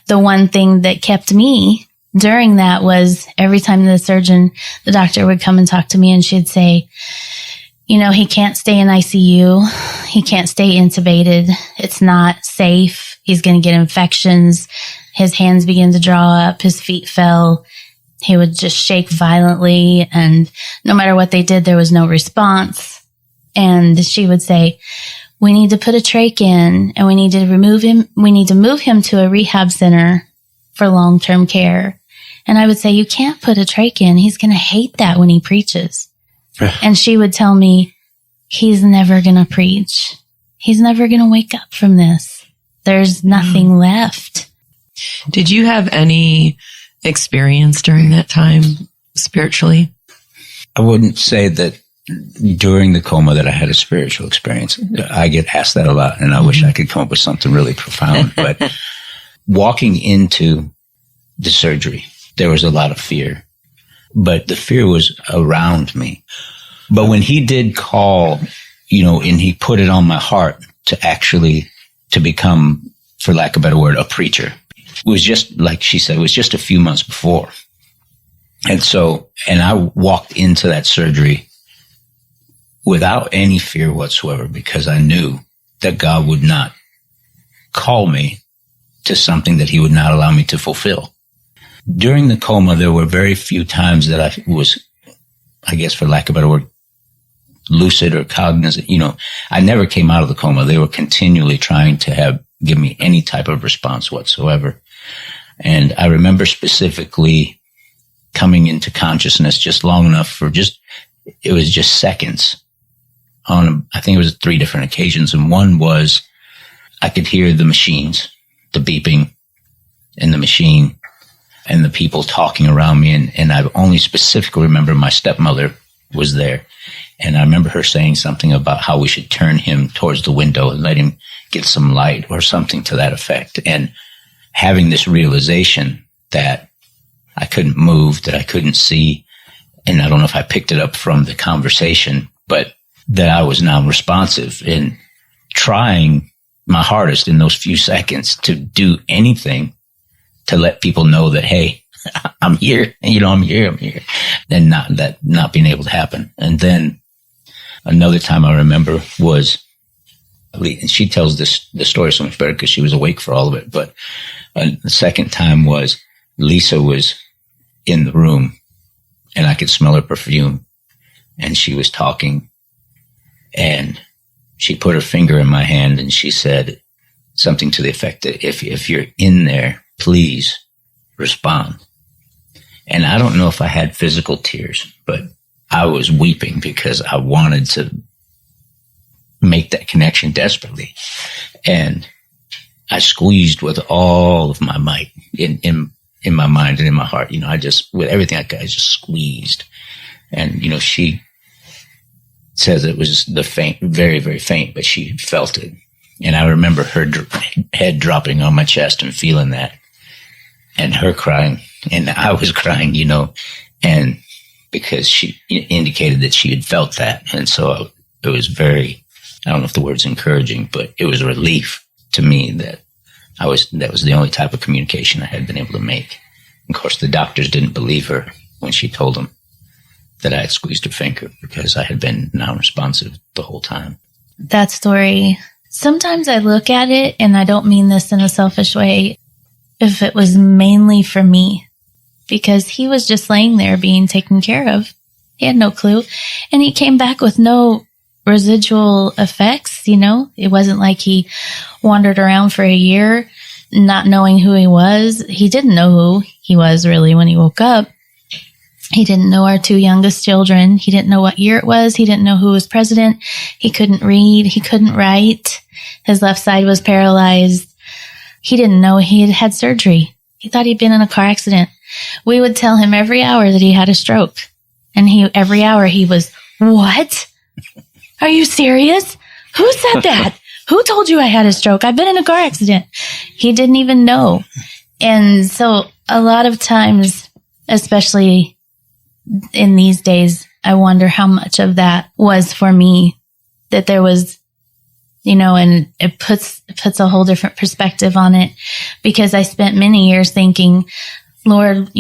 Speaker 1: the one thing that kept me during that was every time the doctor would come and talk to me, and she'd say, he can't stay in ICU. He can't stay intubated. It's not safe. He's going to get infections. His hands began to draw up. His feet fell. He would just shake violently. And no matter what they did, there was no response. And she would say, we need to put a trach in, and we need to remove him. We need to move him to a rehab center for long-term care. And I would say, you can't put a trach in. He's going to hate that when he preaches. And she would tell me, he's never going to preach. He's never going to wake up from this. There's nothing left.
Speaker 5: Did you have any experience during that time spiritually?
Speaker 2: I wouldn't say that during the coma that I had a spiritual experience. I get asked that a lot, and I wish I could come up with something really profound. But walking into the surgery, there was a lot of fear. But the fear was around me. But when he did call, and he put it on my heart to become, for lack of a better word, a preacher, it was just, like she said, it was just a few months before. And I walked into that surgery without any fear whatsoever, because I knew that God would not call me to something that he would not allow me to fulfill. During the coma, there were very few times that I was, I guess for lack of a better word, lucid or cognizant. I never came out of the coma. They were continually trying to give me any type of response whatsoever. And I remember specifically coming into consciousness just long enough it was just seconds I think it was 3 different occasions. And one was I could hear the machines, the beeping in the machine, and the people talking around me. And I only specifically remember my stepmother was there. And I remember her saying something about how we should turn him towards the window and let him get some light or something to that effect. And having this realization that I couldn't move, that I couldn't see. And I don't know if I picked it up from the conversation, but that I was non-responsive, and trying my hardest in those few seconds to do anything to let people know that, hey, I'm here, I'm here. And not being able to happen. And then another time I remember was, and she tells the story so much better because she was awake for all of it. But the second time was Lisa was in the room, and I could smell her perfume, and she was talking, and she put her finger in my hand, and she said something to the effect that if you're in there, please respond. And I don't know if I had physical tears, but I was weeping because I wanted to make that connection desperately. And I squeezed with all of my might in my mind and in my heart. With everything I just squeezed. And, she says it was the faint, very, very faint, but she felt it. And I remember her head dropping on my chest and feeling that, and her crying, and I was crying, and because she indicated that she had felt that. And so it was very, I don't know if the word's encouraging, but it was a relief to me that that was the only type of communication I had been able to make. Of course, the doctors didn't believe her when she told them that I had squeezed her finger, because I had been non-responsive the whole time.
Speaker 1: That story, sometimes I look at it, and I don't mean this in a selfish way, if it was mainly for me, because he was just laying there being taken care of. He had no clue. And he came back with no residual effects, It wasn't like he wandered around for a year not knowing who he was. He didn't know who he was really when he woke up. He didn't know our 2 youngest children. He didn't know what year it was. He didn't know who was president. He couldn't read. He couldn't write. His left side was paralyzed. He didn't know he had had surgery. He thought he'd been in a car accident. We would tell him every hour that he had a stroke. And every hour he was, what? Are you serious? Who said that? Who told you I had a stroke? I've been in a car accident. He didn't even know. And so a lot of times, especially in these days, I wonder how much of that was for me, that there was, and it puts a whole different perspective on it, because I spent many years thinking, Lord,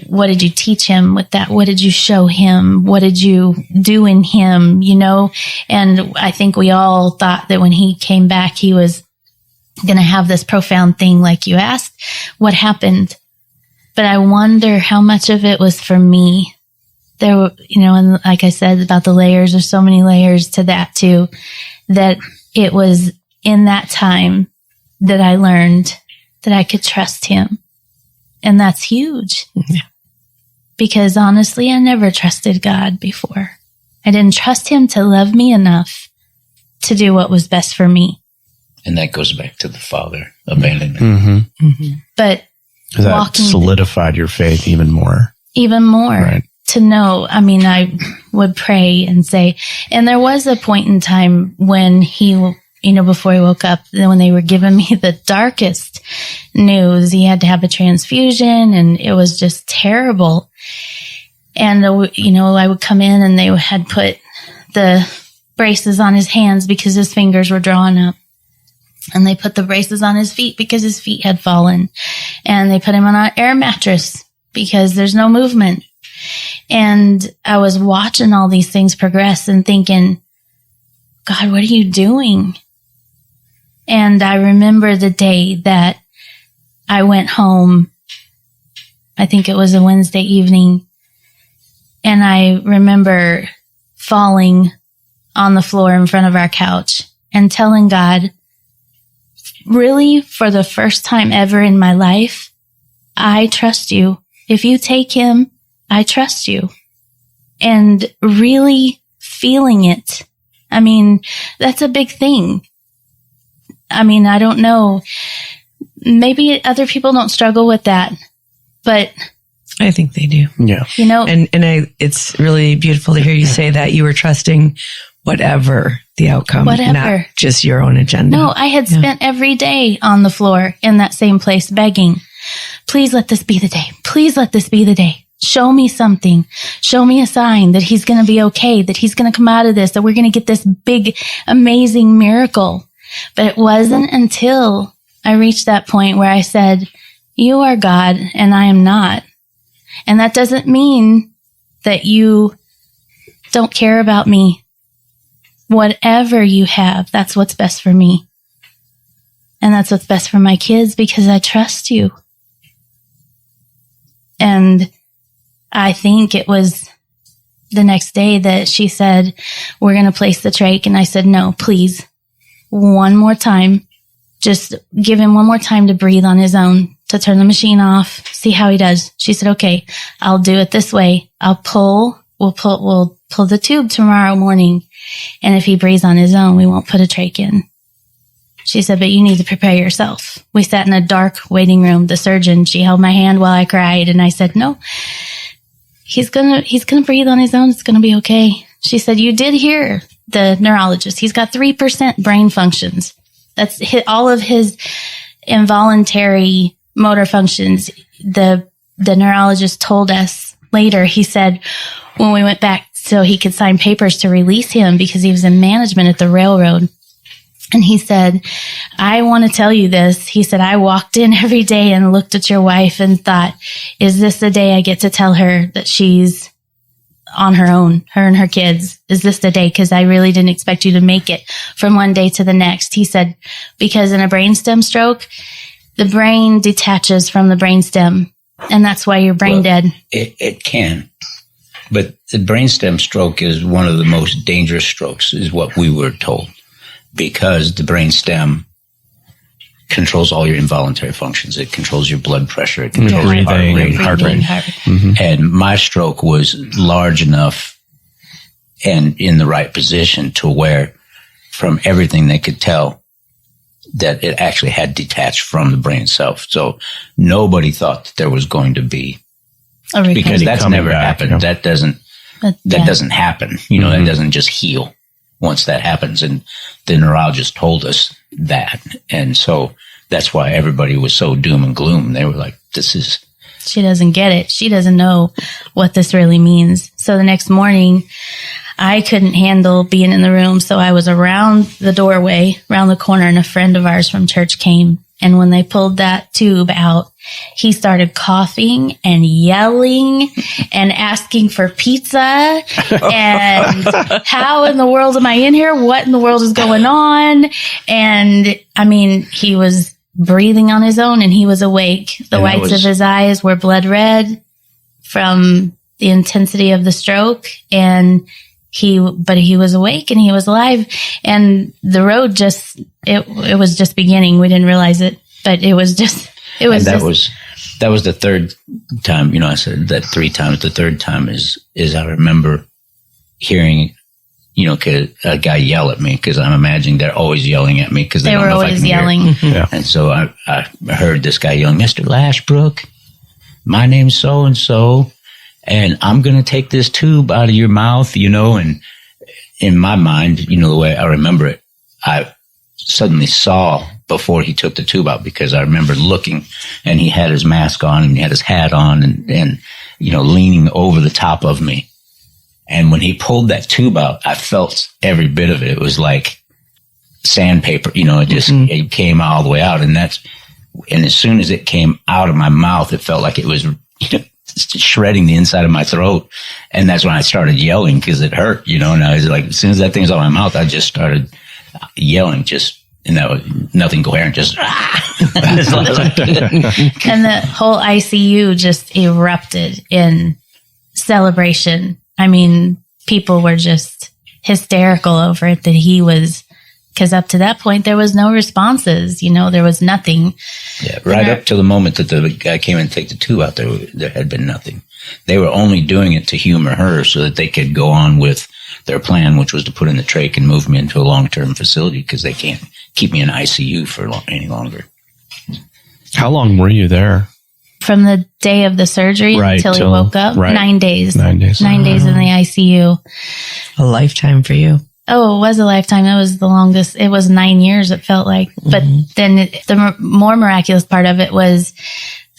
Speaker 1: what did you teach him with that? What did you show him? What did you do in him? And I think we all thought that when he came back, he was going to have this profound thing like you asked. What happened? But I wonder how much of it was for me. There were, and like I said about the layers, there's so many layers to that too, that it was in that time that I learned that I could trust him. And that's huge. Yeah. Because honestly, I never trusted God before. I didn't trust him to love me enough to do what was best for me.
Speaker 2: And that goes back to the father abandonment.
Speaker 4: Mm-hmm.
Speaker 1: Mm-hmm. But
Speaker 4: that solidified your faith even more.
Speaker 1: Even more.
Speaker 4: Right.
Speaker 1: To know, I would pray and say, and there was a point in time when he, before he woke up, when they were giving me the darkest news, he had to have a transfusion and it was just terrible. And, I would come in and they had put the braces on his hands because his fingers were drawn up. And they put the braces on his feet because his feet had fallen. And they put him on an air mattress because there's no movement. And I was watching all these things progress and thinking, God, what are you doing? And I remember the day that I went home. I think it was a Wednesday evening. And I remember falling on the floor in front of our couch and telling God, really, for the first time ever in my life, I trust you. If you take him, I trust you. And really feeling it. That's a big thing. I don't know. Maybe other people don't struggle with that, but
Speaker 5: I think they do.
Speaker 4: Yeah.
Speaker 5: It's really beautiful to hear you say that you were trusting whatever the outcome, not just your own agenda.
Speaker 1: No, I had spent every day on the floor in that same place begging, please let this be the day. Please let this be the day. Show me something. Show me a sign that he's going to be okay, that he's going to come out of this, that we're going to get this big, amazing miracle. But it wasn't until I reached that point where I said, you are God and I am not. And that doesn't mean that you don't care about me. Whatever you have, that's what's best for me. And that's what's best for my kids because I trust you. And I think it was the next day that she said, we're going to place the trach. And I said, no, please, one more time. Just give him one more time to breathe on his own, to turn the machine off, see how he does. She said, okay, I'll do it this way. We'll pull the tube tomorrow morning. And if he breathes on his own, we won't put a trach in. She said, but you need to prepare yourself. We sat in a dark waiting room. The surgeon, she held my hand while I cried. And I said, no. He's gonna breathe on his own. It's gonna be okay. She said, you did hear the neurologist. He's got 3% brain functions. That's all of his involuntary motor functions. The neurologist told us later, he said, when we went back so he could sign papers to release him because he was in management at the railroad. And he said, I want to tell you this. He said, I walked in every day and looked at your wife and thought, is this the day I get to tell her that she's on her own, her and her kids? Is this the day? Because I really didn't expect you to make it from one day to the next. He said, because in a brainstem stroke, the brain detaches from the brainstem. And that's why you're brain dead.
Speaker 2: It can. But the brainstem stroke is one of the most dangerous strokes, is what we were told. Because the brainstem controls all your involuntary functions. It controls your blood pressure. It controls your heart rate. Mm-hmm. And my stroke was large enough and in the right position to where, from everything they could tell, that it actually had detached from the brain itself. So nobody thought that there was going to be, because that's never happened. Yeah. That doesn't happen. That doesn't just heal. Once that happens, and the neurologist told us that. And so that's why everybody was so doom and gloom. They were like, she doesn't get it. She doesn't know what this really means. So the next morning, I couldn't handle being in the room. So I was around the doorway, around the corner, and a friend of ours from church came
Speaker 1: And when they pulled that tube out, he started coughing and yelling and asking for pizza. And how in the world am I in here? What in the world is going on? And I mean, he was breathing on his own and he was awake. The whites of his eyes were blood red from the intensity of the stroke. And but he was awake and he was alive, and the road it was just beginning. We didn't realize it, but it was that
Speaker 2: was the third time, I said that 3 times. The third time is I remember hearing, a guy yell at me, because I'm imagining they're always yelling at me because they don't
Speaker 1: were
Speaker 2: know
Speaker 1: always
Speaker 2: if I can
Speaker 1: yelling.
Speaker 2: hear. Yeah. And so I heard this guy yelling, "Mr. Lashbrook, my name's so-and-so. And I'm going to take this tube out of your mouth," and in my mind, the way I remember it, I suddenly saw before he took the tube out, because I remember looking, and he had his mask on and he had his hat on and leaning over the top of me. And when he pulled that tube out, I felt every bit of it. It was like sandpaper, it just it came all the way out. And as soon as it came out of my mouth, it felt like it was, shredding the inside of my throat. And that's when I started yelling, because it hurt, and I was like, as soon as that thing was out of my mouth, I just started yelling, and that was nothing coherent, just
Speaker 1: and the whole ICU just erupted in celebration. I mean, people were just hysterical over it, that he was, because up to that point, there was no responses, there was nothing.
Speaker 2: Yeah, right up to the moment that the guy came in to take the tube out, there had been nothing. They were only doing it to humor her so that they could go on with their plan, which was to put in the trach and move me into a long-term facility, because they can't keep me in ICU for any longer.
Speaker 4: How long were you there?
Speaker 1: From the day of the surgery until he woke up?
Speaker 4: Right.
Speaker 1: 9 days.
Speaker 4: 9 days.
Speaker 1: 9 days in the ICU.
Speaker 5: A lifetime for you.
Speaker 1: Oh, it was a lifetime. It was the longest. It was 9 years, it felt like. But then the more miraculous part of it was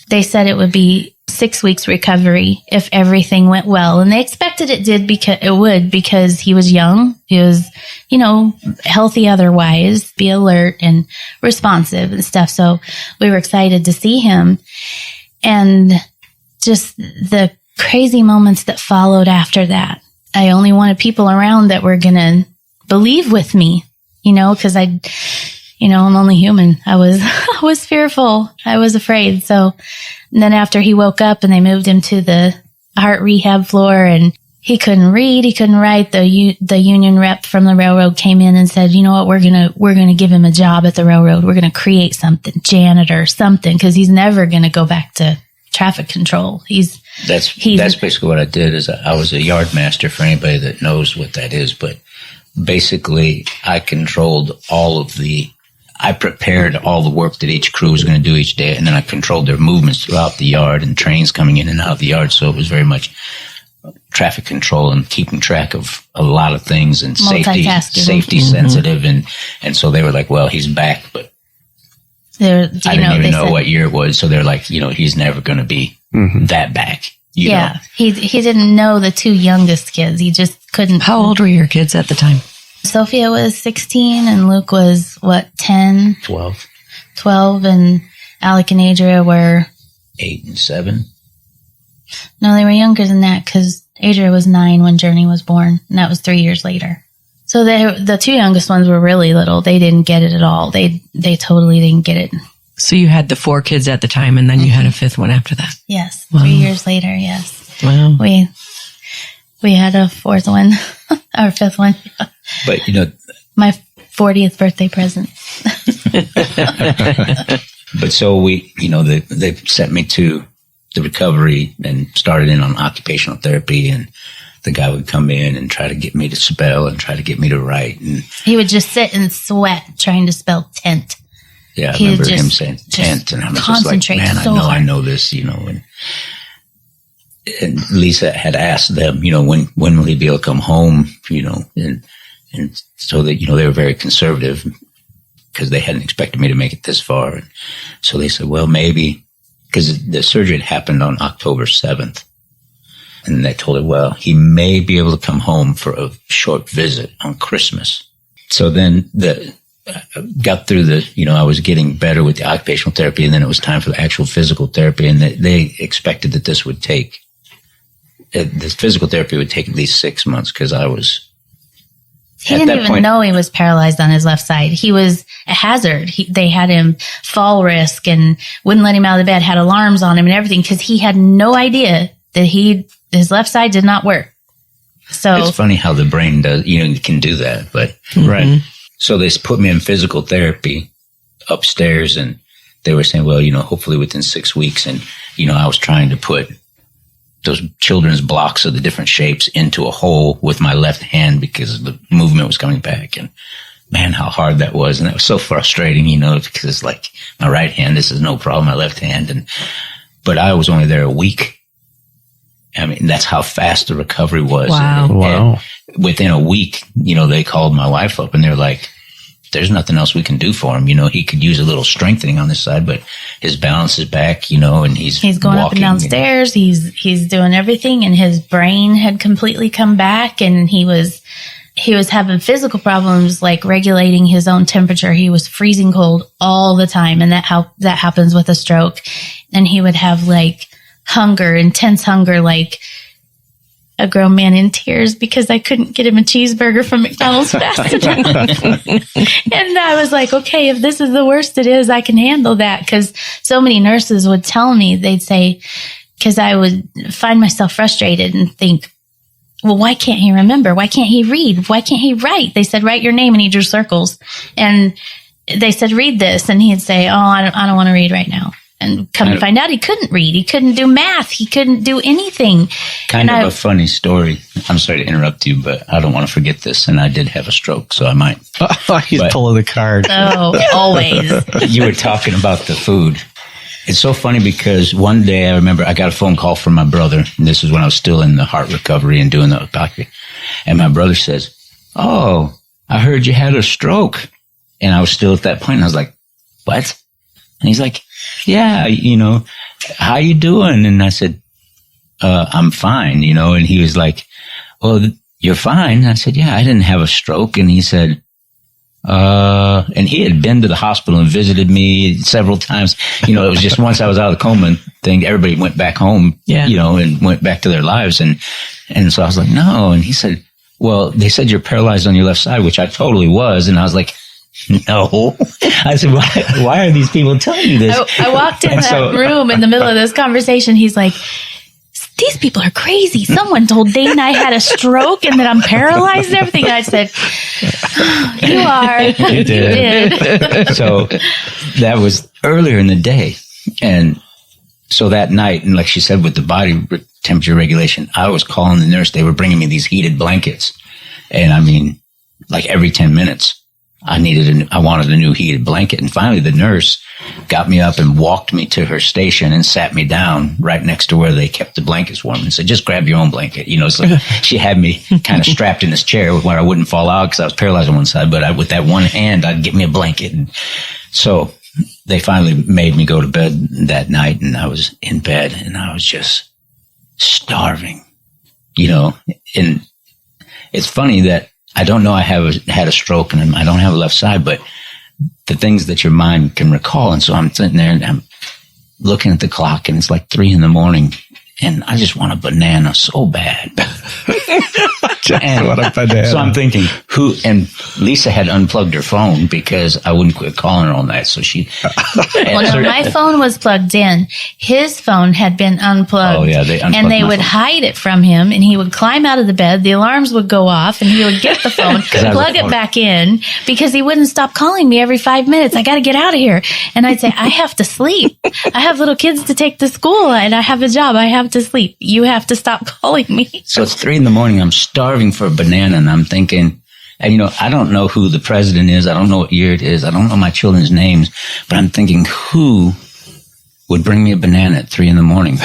Speaker 1: they said it would be 6 weeks recovery if everything went well. And they expected it would, because he was young. He was, healthy otherwise, be alert and responsive and stuff. So we were excited to see him. And just the crazy moments that followed after that. I only wanted people around that were going to believe with me, because I'm only human. I was fearful. I was afraid. So then after he woke up and they moved him to the heart rehab floor, and he couldn't read, he couldn't write, the union rep from the railroad came in and said, "You know what? We're going to give him a job at the railroad. We're going to create something, janitor, something, because he's never going to go back to traffic control."
Speaker 2: That's basically what I did. Is I was a yard master, for anybody that knows what that is. But basically, I controlled I prepared all the work that each crew was going to do each day, and then I controlled their movements throughout the yard and trains coming in and out of the yard. So it was very much traffic control and keeping track of a lot of things, and safety sensitive. And so they were like, "Well, he's back," but I didn't even know what year it was. So they're like, he's never going to be that back. You know?
Speaker 1: He didn't know the 2 youngest kids. He just couldn't.
Speaker 5: How old were your kids at the time?
Speaker 1: Sophia was 16 and Luke was 10? 12, and Alec and Adria were
Speaker 2: 8 and 7.
Speaker 1: No, they were younger than that, because Adria was 9 when Journey was born, and that was 3 years later. So the 2 youngest ones were really little. They didn't get it at all. They totally didn't get it.
Speaker 5: So you had the 4 kids at the time, and then you had a 5th one after that.
Speaker 1: Yes, 3 years later. Yes.
Speaker 5: Wow.
Speaker 1: We had a 4th one, our 5th one.
Speaker 2: But
Speaker 1: my 40th birthday present.
Speaker 2: But so they sent me to the recovery and started in on occupational therapy, and the guy would come in and try to get me to spell and try to get me to write. And
Speaker 1: he would just sit and sweat trying to spell tent.
Speaker 2: Yeah, I remember him saying tent, and I was just like, man, I know this, and Lisa had asked them, when will he be able to come home, and so that, they were very conservative, because they hadn't expected me to make it this far. And so they said, well, maybe, because the surgery had happened on October 7th. And they told her, well, he may be able to come home for a short visit on Christmas. So then got through I was getting better with the occupational therapy, and then it was time for the actual physical therapy. And they expected that this physical therapy would take at least 6 months because I was.
Speaker 1: He didn't even know he was paralyzed on his left side. He was a hazard. They had him fall risk and wouldn't let him out of the bed, had alarms on him and everything because he had no idea that his left side did not work. So
Speaker 2: it's funny how the brain does, can do that, but
Speaker 4: right.
Speaker 2: So they put me in physical therapy upstairs, and they were saying, well, hopefully within 6 weeks. And, I was trying to put those children's blocks of the different shapes into a hole with my left hand because the movement was coming back. And man, how hard that was. And that was so frustrating, because it's like my right hand, this is no problem, my left hand. But I was only there a week. I mean, that's how fast the recovery was.
Speaker 5: Wow.
Speaker 2: And within a week, they called my wife up and they're like, there's nothing else we can do for him. He could use a little strengthening on this side, but his balance is back, and he's
Speaker 1: going
Speaker 2: walking,
Speaker 1: up and downstairs. He's doing everything, and his brain had completely come back, and he was having physical problems like regulating his own temperature. He was freezing cold all the time, and that happens with a stroke. And he would have like hunger, intense hunger, like a grown man in tears because I couldn't get him a cheeseburger from McDonald's fast enough. And I was like, okay, if this is the worst it is, I can handle that. Because so many nurses would tell me, they'd say, because I would find myself frustrated and think, well, why can't he remember? Why can't he read? Why can't he write? They said, write your name, and he drew circles. And they said, read this. And he'd say, oh, I don't want to read right now. And come to find out, he couldn't read. He couldn't do math. He couldn't do anything.
Speaker 2: Kind of a funny story. I'm sorry to interrupt you, but I don't want to forget this. And I did have a stroke, so I might.
Speaker 4: He's pulling the card.
Speaker 1: Oh, always.
Speaker 2: You were talking about the food. It's so funny because one day I remember I got a phone call from my brother. And this is when I was still in the heart recovery and doing the doctor. And my brother says, oh, I heard you had a stroke. And I was still at that point. And I was like, what? And he's like, yeah, how you doing? And I said, I'm fine, and he was like, well, you're fine. And I said, yeah, I didn't have a stroke. And he said, and he had been to the hospital and visited me several times. It was just once I was out of the coma thing, everybody went back home, and went back to their lives. And so I was like, no. And he said, well, they said you're paralyzed on your left side, which I totally was. And I was like, no. I said, why are these people telling you this?
Speaker 1: I walked in that room in the middle of this conversation. He's like, these people are crazy. Someone told Dane I had a stroke and that I'm paralyzed and everything. And I said, you are.
Speaker 2: You did. So that was earlier in the day. And so that night, and like she said, with the body temperature regulation, I was calling the nurse. They were bringing me these heated blankets. And I mean, like every 10 minutes. I wanted a new heated blanket. And finally the nurse got me up and walked me to her station and sat me down right next to where they kept the blankets warm and said, just grab your own blanket. So she had me kind of strapped in this chair where I wouldn't fall out because I was paralyzed on one side, but with that one hand, I'd get me a blanket. And so they finally made me go to bed that night, and I was in bed and I was just starving, and it's funny that I don't know I had a stroke and I don't have a left side, but the things that your mind can recall. And so I'm sitting there and I'm looking at the clock and it's like 3 a.m. and I just want a banana so bad.
Speaker 4: Want a banana.
Speaker 2: So I'm thinking, and Lisa had unplugged her phone because I wouldn't quit calling her all night. So she.
Speaker 1: Well, no, my phone was plugged in. His phone had been unplugged.
Speaker 2: Oh, yeah. They unplugged
Speaker 1: and they would
Speaker 2: phone.
Speaker 1: Hide it from him, and he would climb out of the bed. The alarms would go off, and he would get the phone, plug it back in, because he wouldn't stop calling me every 5 minutes. I got to get out of here. And I'd say, I have to sleep. I have little kids to take to school, and I have a job. I have to sleep. You have to stop calling me.
Speaker 2: So it's 3 a.m. I'm starving for a banana, and I'm thinking, and I don't know who the president is. I don't know what year it is. I don't know my children's names, but I'm thinking, who would bring me a banana at 3 a.m?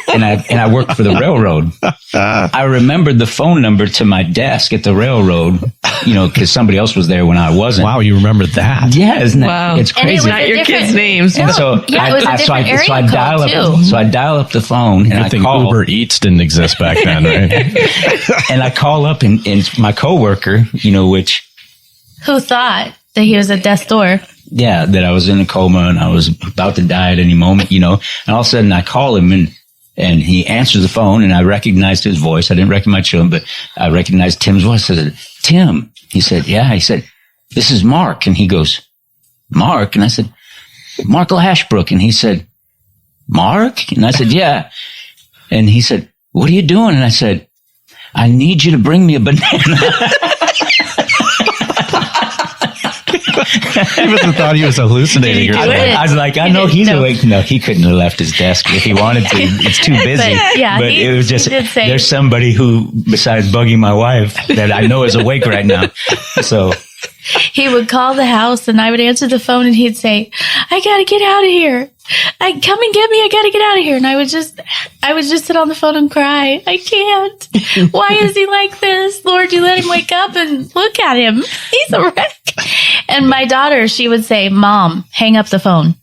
Speaker 2: And I worked for the railroad. I remembered the phone number to my desk at the railroad, because somebody else was there when I wasn't.
Speaker 4: Wow, you remember that?
Speaker 2: Yeah, isn't that?
Speaker 5: Wow.
Speaker 2: It's crazy.
Speaker 1: And it was
Speaker 5: Not your kids' names.
Speaker 1: No,
Speaker 2: So
Speaker 1: it was a different area code too.
Speaker 2: So I dial up the phone and I
Speaker 4: think
Speaker 2: call.
Speaker 4: Uber Eats didn't exist back then, right?
Speaker 2: And I call up and my coworker, which
Speaker 1: Who thought That he was at death's door.
Speaker 2: Yeah, that I was in a coma and I was about to die at any moment, And all of a sudden I call him and he answers the phone and I recognized his voice. I didn't recognize him, but I recognized Tim's voice. I said, Tim. He said, yeah. He said, this is Mark. And he goes, Mark? And I said, Mark Lashbrook. And he said, Mark? And I said, yeah. And he said, what are you doing? And I said, I need you to bring me a banana.
Speaker 4: He must have thought he was hallucinating or something.
Speaker 2: I was like, I know he's awake. No, he couldn't have left his desk if he wanted to. It's too busy. But it was just, there's somebody who, besides bugging my wife, that I know is awake right now. So
Speaker 1: he would call the house and I would answer the phone and he'd say, I got to get out of here. Come and get me. I got to get out of here. And I would just sit on the phone and cry. I can't. Why is he like this? Lord, you let him wake up and look at him. He's a wreck. And my daughter, she would say, Mom, hang up the phone.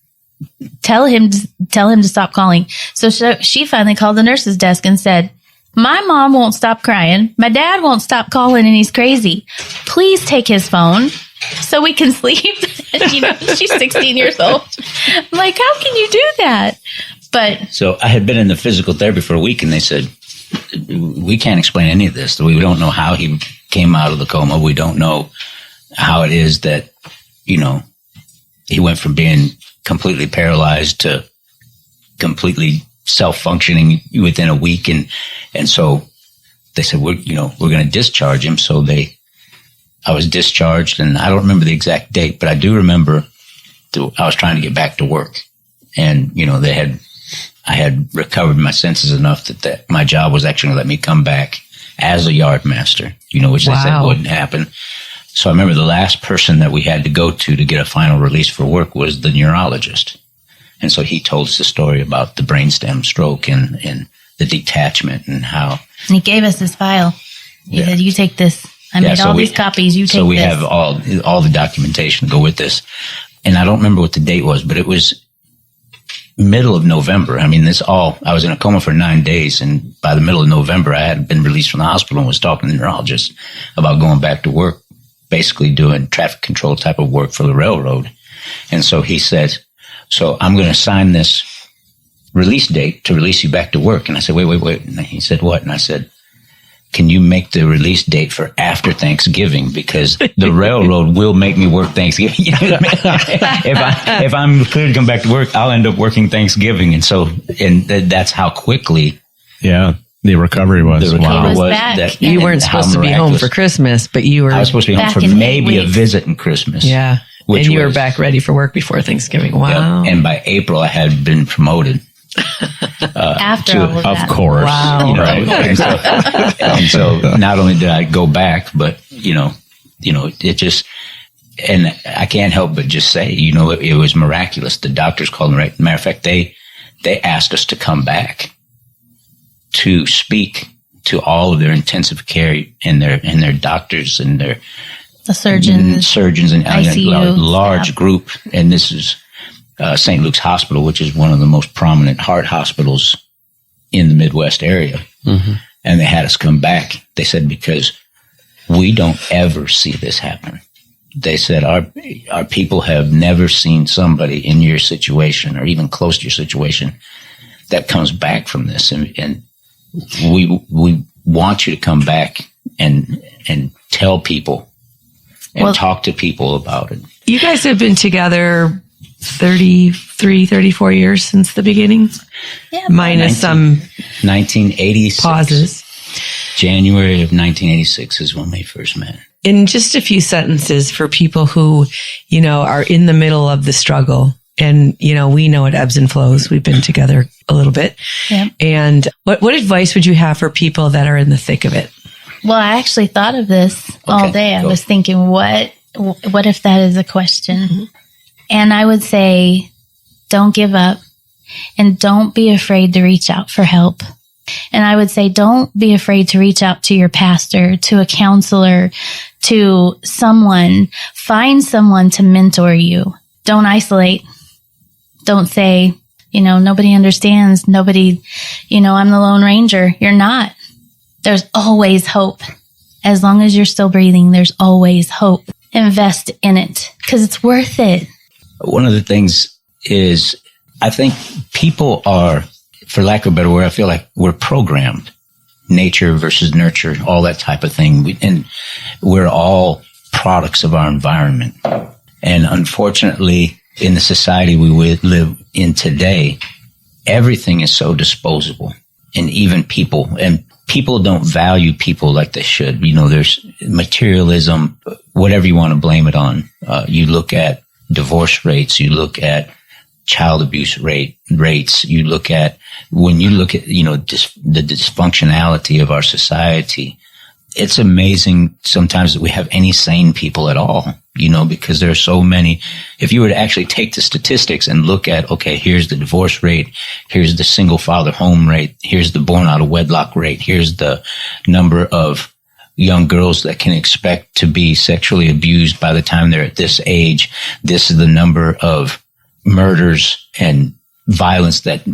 Speaker 1: Tell him to stop calling. So she finally called the nurse's desk and said, my mom won't stop crying. My dad won't stop calling and he's crazy. Please take his phone so we can sleep. She's 16 years old. I'm like, how can you do that? But
Speaker 2: so I had been in the physical therapy for a week and they said, we can't explain any of this. We don't know how he came out of the coma. We don't know how it is that, he went from being completely paralyzed to completely self-functioning within a week. And so they said, we're going to discharge him. So I was discharged and I don't remember the exact date, but I do remember I was trying to get back to work and, I had recovered my senses enough that my job was actually going to let me come back as a yard master, which they said wouldn't happen. So I remember the last person that we had to go to get a final release for work was the neurologist. And so he told us the story about the brainstem stroke and the detachment and how.
Speaker 1: And he gave us this file. He said, you take this. I made all these copies. You take this.
Speaker 2: So we have all the documentation to go with this. And I don't remember what the date was, but it was middle of November. I mean, I was in a coma for 9 days. And by the middle of November, I had been released from the hospital and was talking to the neurologist about going back to work, basically doing traffic control type of work for the railroad. And so he said, so I'm going to sign this release date to release you back to work. And I said, wait. And he said, what? And I said, can you make the release date for after Thanksgiving? Because the railroad will make me work Thanksgiving. If I'm clear to come back to work, I'll end up working Thanksgiving. And so, that's how quickly.
Speaker 4: Yeah. The recovery was.
Speaker 1: Was that
Speaker 5: you weren't supposed to be home for Christmas, but I
Speaker 2: was supposed to be home for maybe a visit in Christmas.
Speaker 5: Yeah. And you were back ready for work before Thanksgiving. Wow.
Speaker 2: Yep. And by April, I had been promoted.
Speaker 1: After all of that.
Speaker 4: Of course.
Speaker 5: Wow.
Speaker 2: Right. And so not only did I go back, but, it just, and I can't help but just say, it was miraculous. The doctors called me, right? Matter of fact, they asked us to come back to speak to all of their intensive care and their doctors and the surgeons and
Speaker 1: ICU,
Speaker 2: a large group. And this is St. Luke's Hospital, which is one of the most prominent heart hospitals in the Midwest area. Mm-hmm. And they had us come back. They said, because we don't ever see this happen. They said, our people have never seen somebody in your situation or even close to your situation that comes back from this. And we want you to come back and tell people and talk to people about it.
Speaker 5: You guys have been together 33, 34 years since the beginning?
Speaker 1: Yeah.
Speaker 5: Minus some
Speaker 2: 1986.
Speaker 5: Pauses.
Speaker 2: January of 1986 is when we first met.
Speaker 5: In just a few sentences for people who, are in the middle of the struggle. And, we know it ebbs and flows. We've been together a little bit.
Speaker 1: Yeah.
Speaker 5: And what advice would you have for people that are in the thick of it?
Speaker 1: Well, I actually thought of this all day. I was thinking, what if that is a question? Mm-hmm. And I would say, don't give up and don't be afraid to reach out for help. And I would say, don't be afraid to reach out to your pastor, to a counselor, to someone. Find someone to mentor you. Don't isolate. Don't say, nobody understands. Nobody, I'm the Lone Ranger. You're not. There's always hope. As long as you're still breathing, there's always hope. invest in it because it's worth it.
Speaker 2: One of the things is I think people are, for lack of a better word, I feel like we're programmed. Nature versus nurture, all that type of thing. And we're all products of our environment. And unfortunately, in the society we live in today, everything is so disposable. And even people. And people don't value people like they should. There's materialism, whatever you want to blame it on. You look at divorce rates, you look at child abuse rates, you look at, when you look at, the dysfunctionality of our society, it's amazing sometimes that we have any sane people at all, because there are so many. If you were to actually take the statistics and look at, okay, here's the divorce rate, here's the single father home rate, here's the born out of wedlock rate, here's the number of young girls that can expect to be sexually abused by the time they're at this age. This is the number of murders and violence that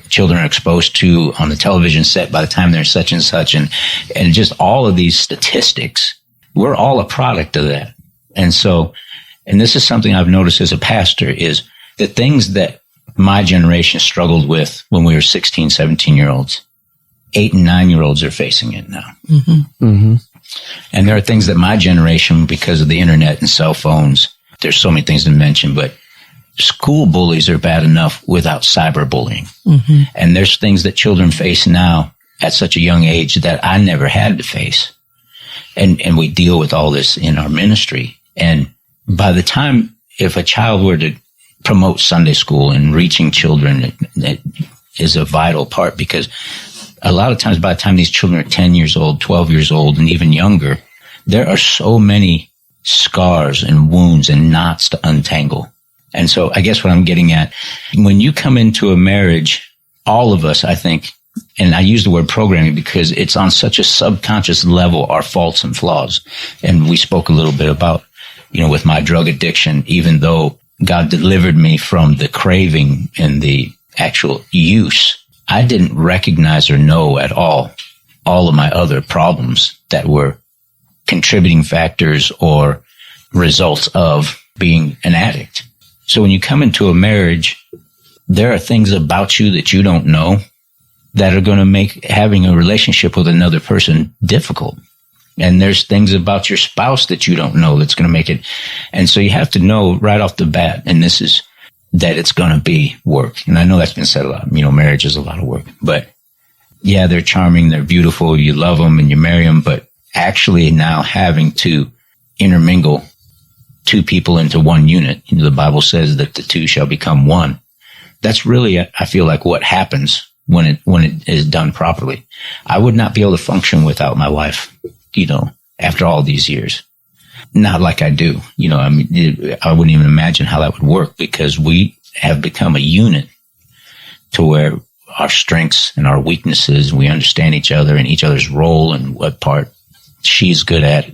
Speaker 2: children are exposed to on the television set by the time they're such and such. And just all of these statistics, we're all a product of that. And this is something I've noticed as a pastor, is the things that my generation struggled with when we were 16, 17-year-olds, 8 and 9-year-olds are facing it now. Mm-hmm. Mm-hmm. And there are things that my generation, because of the internet and cell phones, there's so many things to mention, but school bullies are bad enough without cyberbullying. Mm-hmm. And there's things that children face now at such a young age that I never had to face. And we deal with all this in our ministry. And by the time, if a child were to promote Sunday school and reaching children, it is a vital part, because a lot of times by the time these children are 10 years old, 12 years old, and even younger, there are so many scars and wounds and knots to untangle. And so I guess what I'm getting at, when you come into a marriage, all of us, I think, and I use the word programming because it's on such a subconscious level, our faults and flaws. And we spoke a little bit about, with my drug addiction, even though God delivered me from the craving and the actual use, I didn't recognize or know at all of my other problems that were contributing factors or results of being an addict. So when you come into a marriage, there are things about you that you don't know that are going to make having a relationship with another person difficult. And there's things about your spouse that you don't know that's going to make it. And so you have to know right off the bat, and this is that it's going to be work. And I know that's been said a lot. Marriage is a lot of work. But yeah, they're charming, they're beautiful, you love them and you marry them. But actually now having to intermingle two people into one unit. The Bible says that the two shall become one. That's really, I feel like, what happens when it is done properly. I would not be able to function without my wife, after all these years. Not like I do. I wouldn't even imagine how that would work, because we have become a unit to where our strengths and our weaknesses, we understand each other and each other's role and what part she's good at,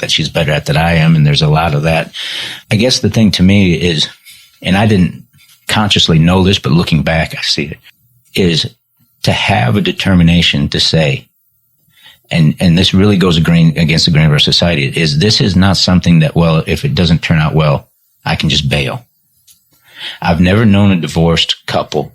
Speaker 2: that she's better at than I am. And there's a lot of that. I guess the thing to me is, and I didn't consciously know this, but looking back, I see it, is to have a determination to say, and this really goes against the grain of our society, is this is not something that, well, if it doesn't turn out well, I can just bail. I've never known a divorced couple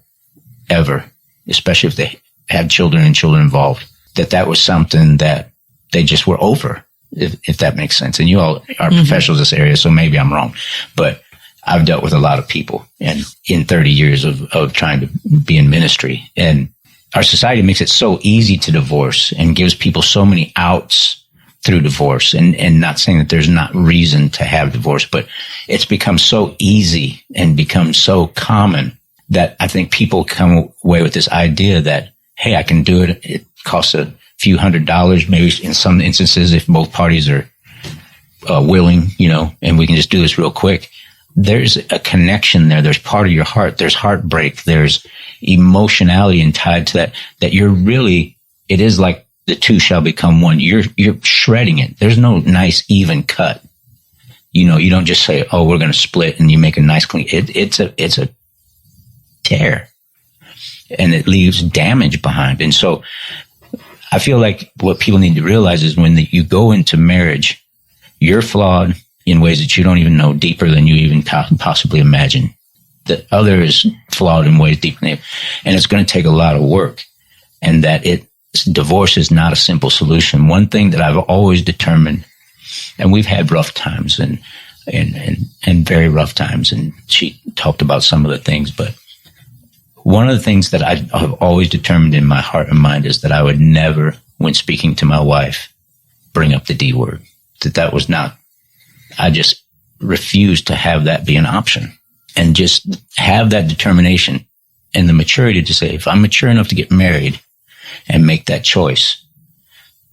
Speaker 2: ever, especially if they had children and children involved, that was something that they just were over. If that makes sense. And you all are professionals in this area, so maybe I'm wrong. But I've dealt with a lot of people, and in 30 years of trying to be in ministry. And our society makes it so easy to divorce and gives people so many outs through divorce. And not saying that there's not reason to have divorce, but it's become so easy and become so common that I think people come away with this idea that, hey, I can do it. It costs a few $100s, maybe in some instances, if both parties are willing, and we can just do this real quick. There's a connection there. There's part of your heart. There's heartbreak. There's emotionality and tied to that you're really, it is like the two shall become one. You're shredding it. There's no nice, even cut. You don't just say, oh, we're going to split and you make a nice clean. It's a tear, and it leaves damage behind. And so I feel like what people need to realize is when you go into marriage, you're flawed, in ways that you don't even know, deeper than you even possibly imagine. The other is flawed in ways deeper than, and it's going to take a lot of work. And that divorce is not a simple solution. One thing that I've always determined, and we've had rough times and very rough times, and she talked about some of the things, but one of the things that I have always determined in my heart and mind is that I would never, when speaking to my wife, bring up the D word. That was not, I just refused to have that be an option, and just have that determination and the maturity to say, if I'm mature enough to get married and make that choice,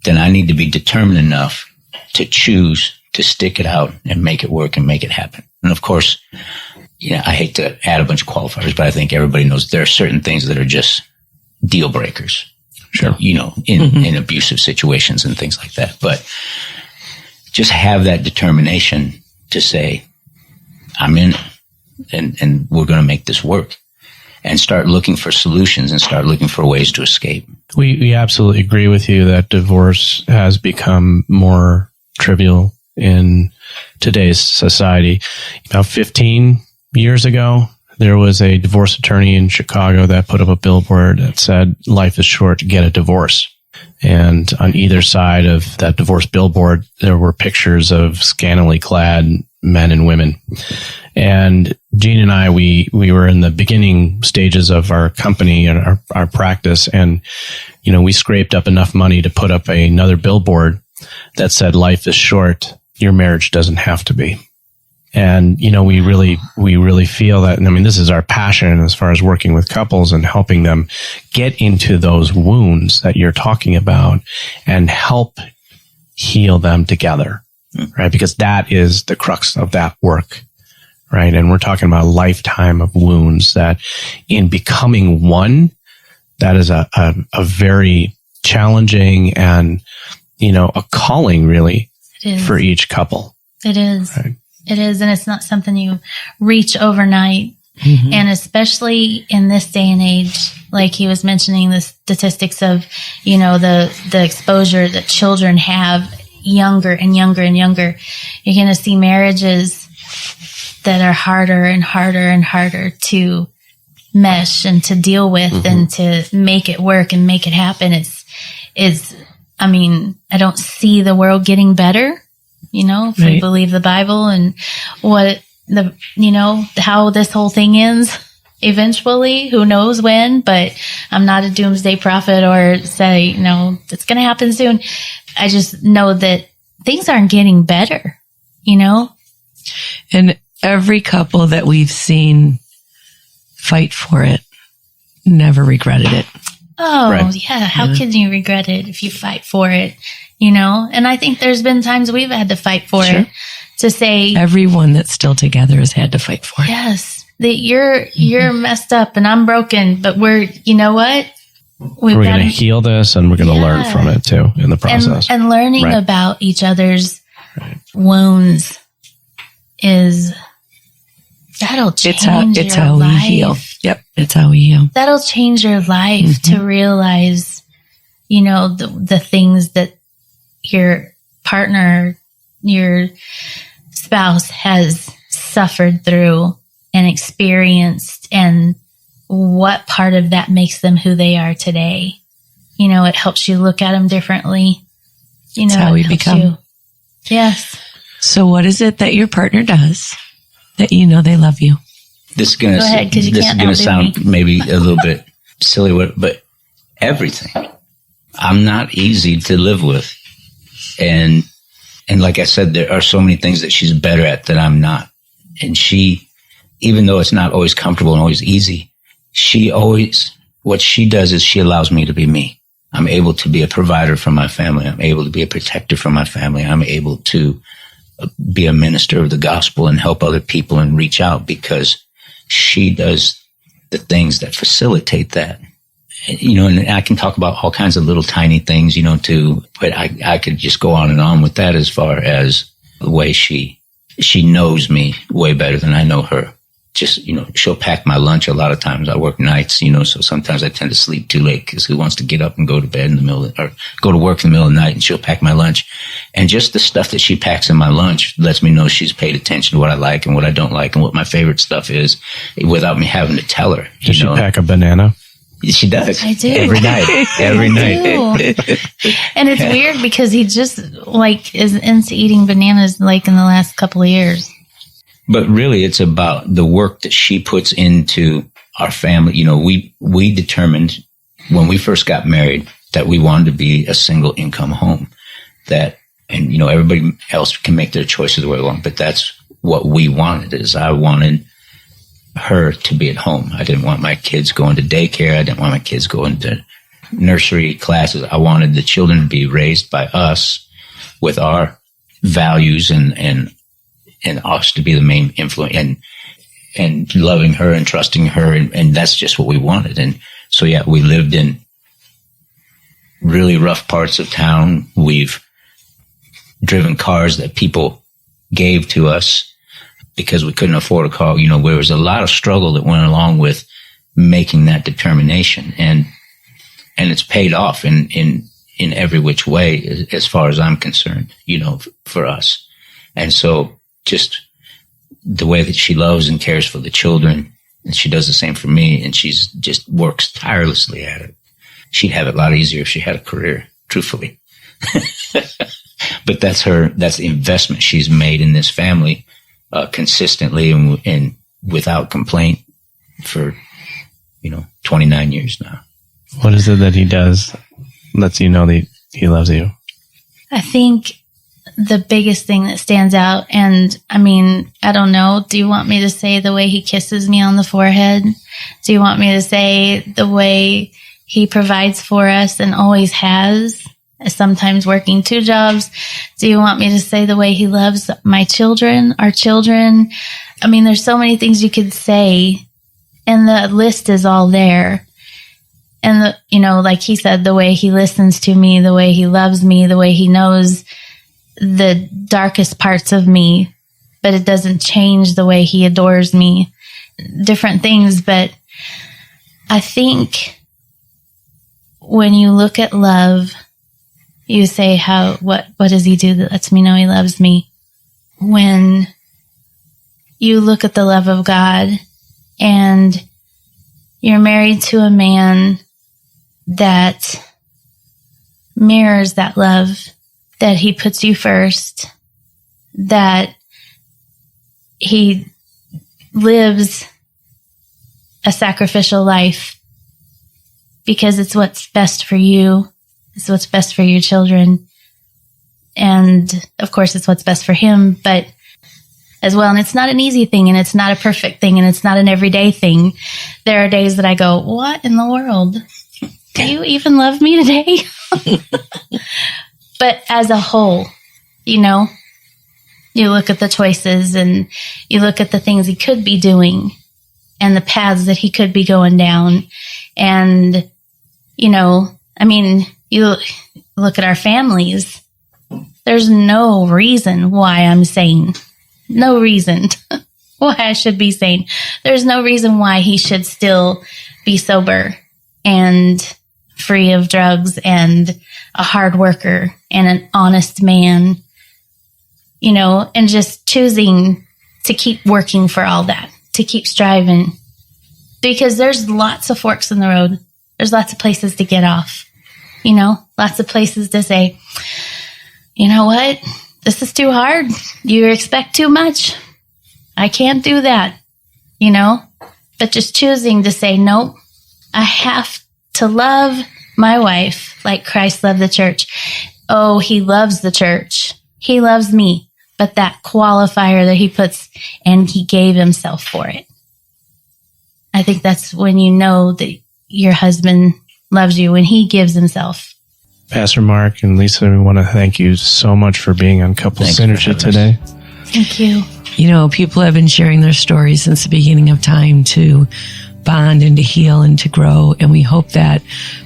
Speaker 2: then I need to be determined enough to choose to stick it out and make it work and make it happen. And of course, I hate to add a bunch of qualifiers, but I think everybody knows there are certain things that are just deal breakers. Sure. In abusive situations and things like that. But just have that determination to say, I'm in it, and we're going to make this work, and start looking for solutions and start looking for ways to escape.
Speaker 4: We absolutely agree with you that divorce has become more trivial in today's society. About 15 years ago, there was a divorce attorney in Chicago that put up a billboard that said, "Life is short, get a divorce." And on either side of that divorce billboard, there were pictures of scantily clad men and women. And Gene and I, we were in the beginning stages of our company and our practice. And, we scraped up enough money to put up another billboard that said, "Life is short, your marriage doesn't have to be." And, we really feel that. And I mean, this is our passion as far as working with couples and helping them get into those wounds that you're talking about and help heal them together, right? Because that is the crux of that work, right? And we're talking about a lifetime of wounds that in becoming one, that is a very challenging and, a calling really for each couple.
Speaker 1: It is.
Speaker 4: Right?
Speaker 1: It is, and it's not something you reach overnight. Mm-hmm. And especially in this day and age, like he was mentioning the statistics of, the exposure that children have younger and younger and younger, you're going to see marriages that are harder and harder and harder to mesh and to deal with, mm-hmm. and to make it work and make it happen. I don't see the world getting better. If we believe the Bible and how this whole thing ends eventually, who knows when, but I'm not a doomsday prophet or say, it's going to happen soon. I just know that things aren't getting better,
Speaker 5: And every couple that we've seen fight for it never regretted it.
Speaker 1: Oh, right. Yeah. How can you regret it if you fight for it? And I think there's been times we've had to fight for it, to say
Speaker 5: everyone that's still together has had to fight for it.
Speaker 1: Yes, that you're messed up and I'm broken, but we're what?
Speaker 4: We're going to heal this, and we're going to learn from it too in the process.
Speaker 1: And learning about each other's wounds that'll change
Speaker 5: it's
Speaker 1: your
Speaker 5: how
Speaker 1: life.
Speaker 5: We heal. Yep, it's how we heal.
Speaker 1: That'll change your life, mm-hmm. to realize, the things that your partner, your spouse has suffered through and experienced, and what part of that makes them who they are today. It helps you look at them differently.
Speaker 5: It's how we become.
Speaker 1: Yes.
Speaker 5: So what is it that your partner does that they love you?
Speaker 2: This is going to sound maybe a little bit silly, but everything. I'm not easy to live with. And like I said, there are so many things that she's better at that I'm not. And she, even though it's not always comfortable and always easy, what she does is she allows me to be me. I'm able to be a provider for my family. I'm able to be a protector for my family. I'm able to be a minister of the gospel and help other people and reach out, because she does the things that facilitate that. And I can talk about all kinds of little tiny things, but I could just go on and on with that as far as the way she knows me way better than I know her. just, she'll pack my lunch. A lot of times I work nights, so sometimes I tend to sleep too late because who wants to get up and go to bed in the middle or go to work in the middle of the night, and she'll pack my lunch. And just the stuff that she packs in my lunch lets me know she's paid attention to what I like and what I don't like and what my favorite stuff is without me having to tell her.
Speaker 4: Does she pack a banana?
Speaker 2: She does.
Speaker 1: I do.
Speaker 2: Every night. Every night.
Speaker 1: And it's weird because he just is into eating bananas in the last couple of years.
Speaker 2: But really, it's about the work that she puts into our family. We determined when we first got married that we wanted to be a single income home. And everybody else can make their choices the way they want, but that's what we wanted. I wanted her to be at home. I didn't want my kids going to daycare. I didn't want my kids going to nursery classes. I wanted the children to be raised by us with our values and us to be the main influence and loving her and trusting her. And that's just what we wanted. And so, yeah, we lived in really rough parts of town. We've driven cars that people gave to us because we couldn't afford a car. There was a lot of struggle that went along with making that determination. And it's paid off in every which way as far as I'm concerned, for us. And so, just the way that she loves and cares for the children, and she does the same for me, and she's just works tirelessly at it. She'd have it a lot easier if she had a career, truthfully. But that's the investment she's made in this family, consistently and without complaint for, 29 years now.
Speaker 4: What is it that he does lets you know that he loves you?
Speaker 1: I think the biggest thing that stands out, and I don't know, do you want me to say the way he kisses me on the forehead? Do you want me to say the way he provides for us and always has, sometimes working 2 jobs? Do you want me to say the way he loves my children, our children? There's so many things you could say, and the list is all there. And, like he said, the way he listens to me, the way he loves me, the way he knows the darkest parts of me, but it doesn't change the way he adores me. Different things, but I think when you look at love, you say, what does he do that lets me know he loves me? When you look at the love of God and you're married to a man that mirrors that love, that he puts you first, that he lives a sacrificial life because it's what's best for you. It's what's best for your children. And of course, it's what's best for him, but as well. And it's not an easy thing, and it's not a perfect thing, and it's not an everyday thing. There are days that I go, what in the world? Do you even love me today? But as a whole, you look at the choices and you look at the things he could be doing and the paths that he could be going down. And, you look at our families. There's no reason why I'm sane. No reason why I should be sane. There's no reason why he should still be sober and free of drugs and a hard worker and an honest man, and just choosing to keep working for all that, to keep striving, because there's lots of forks in the road. There's lots of places to get off, lots of places to say, you know what? This is too hard. You expect too much. I can't do that, but just choosing to say, nope, I have to love my wife like Christ loved the church. Oh, he loves the church. He loves me. But that qualifier that he puts, and he gave himself for it. I think that's when you know that your husband loves you, when he gives himself.
Speaker 4: Pastor Mark and Lisa, we want to thank you so much for being on Couple Synergy today.
Speaker 1: Thank you.
Speaker 5: People have been sharing their stories since the beginning of time to bond and to heal and to grow. And we hope that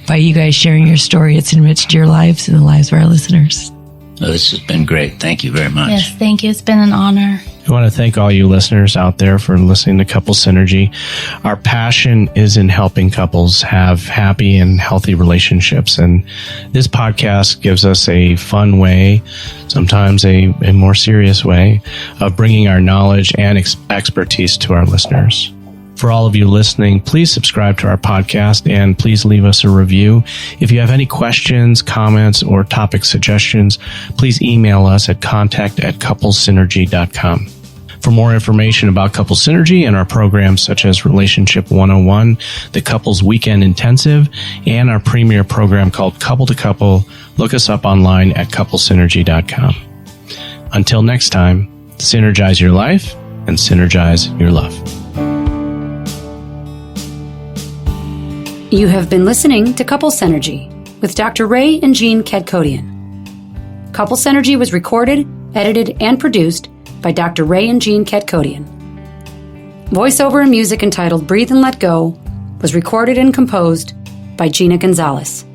Speaker 5: by you guys sharing your story, it's enriched your lives and the lives of our listeners.
Speaker 2: This has been great. Thank you very much.
Speaker 1: Yes, thank you. It's been an honor.
Speaker 4: I want to thank all you listeners out there for listening to Couples Synergy. Our passion is in helping couples have happy and healthy relationships. And this podcast gives us a fun way, sometimes a more serious way, of bringing our knowledge and expertise to our listeners. For all of you listening, please subscribe to our podcast and please leave us a review. If you have any questions, comments, or topic suggestions, please email us at contact@couplessynergy.com. For more information about Couples Synergy and our programs such as Relationship 101, the Couples Weekend Intensive, and our premier program called Couple to Couple, look us up online at couplessynergy.com. Until next time, synergize your life and synergize your love.
Speaker 3: You have been listening to Couple Synergy with Dr. Ray and Jean Kadkodian. Couple Synergy was recorded, edited, and produced by Dr. Ray and Jean Kadkodian. Voiceover and music entitled Breathe and Let Go was recorded and composed by Gina Gonzalez.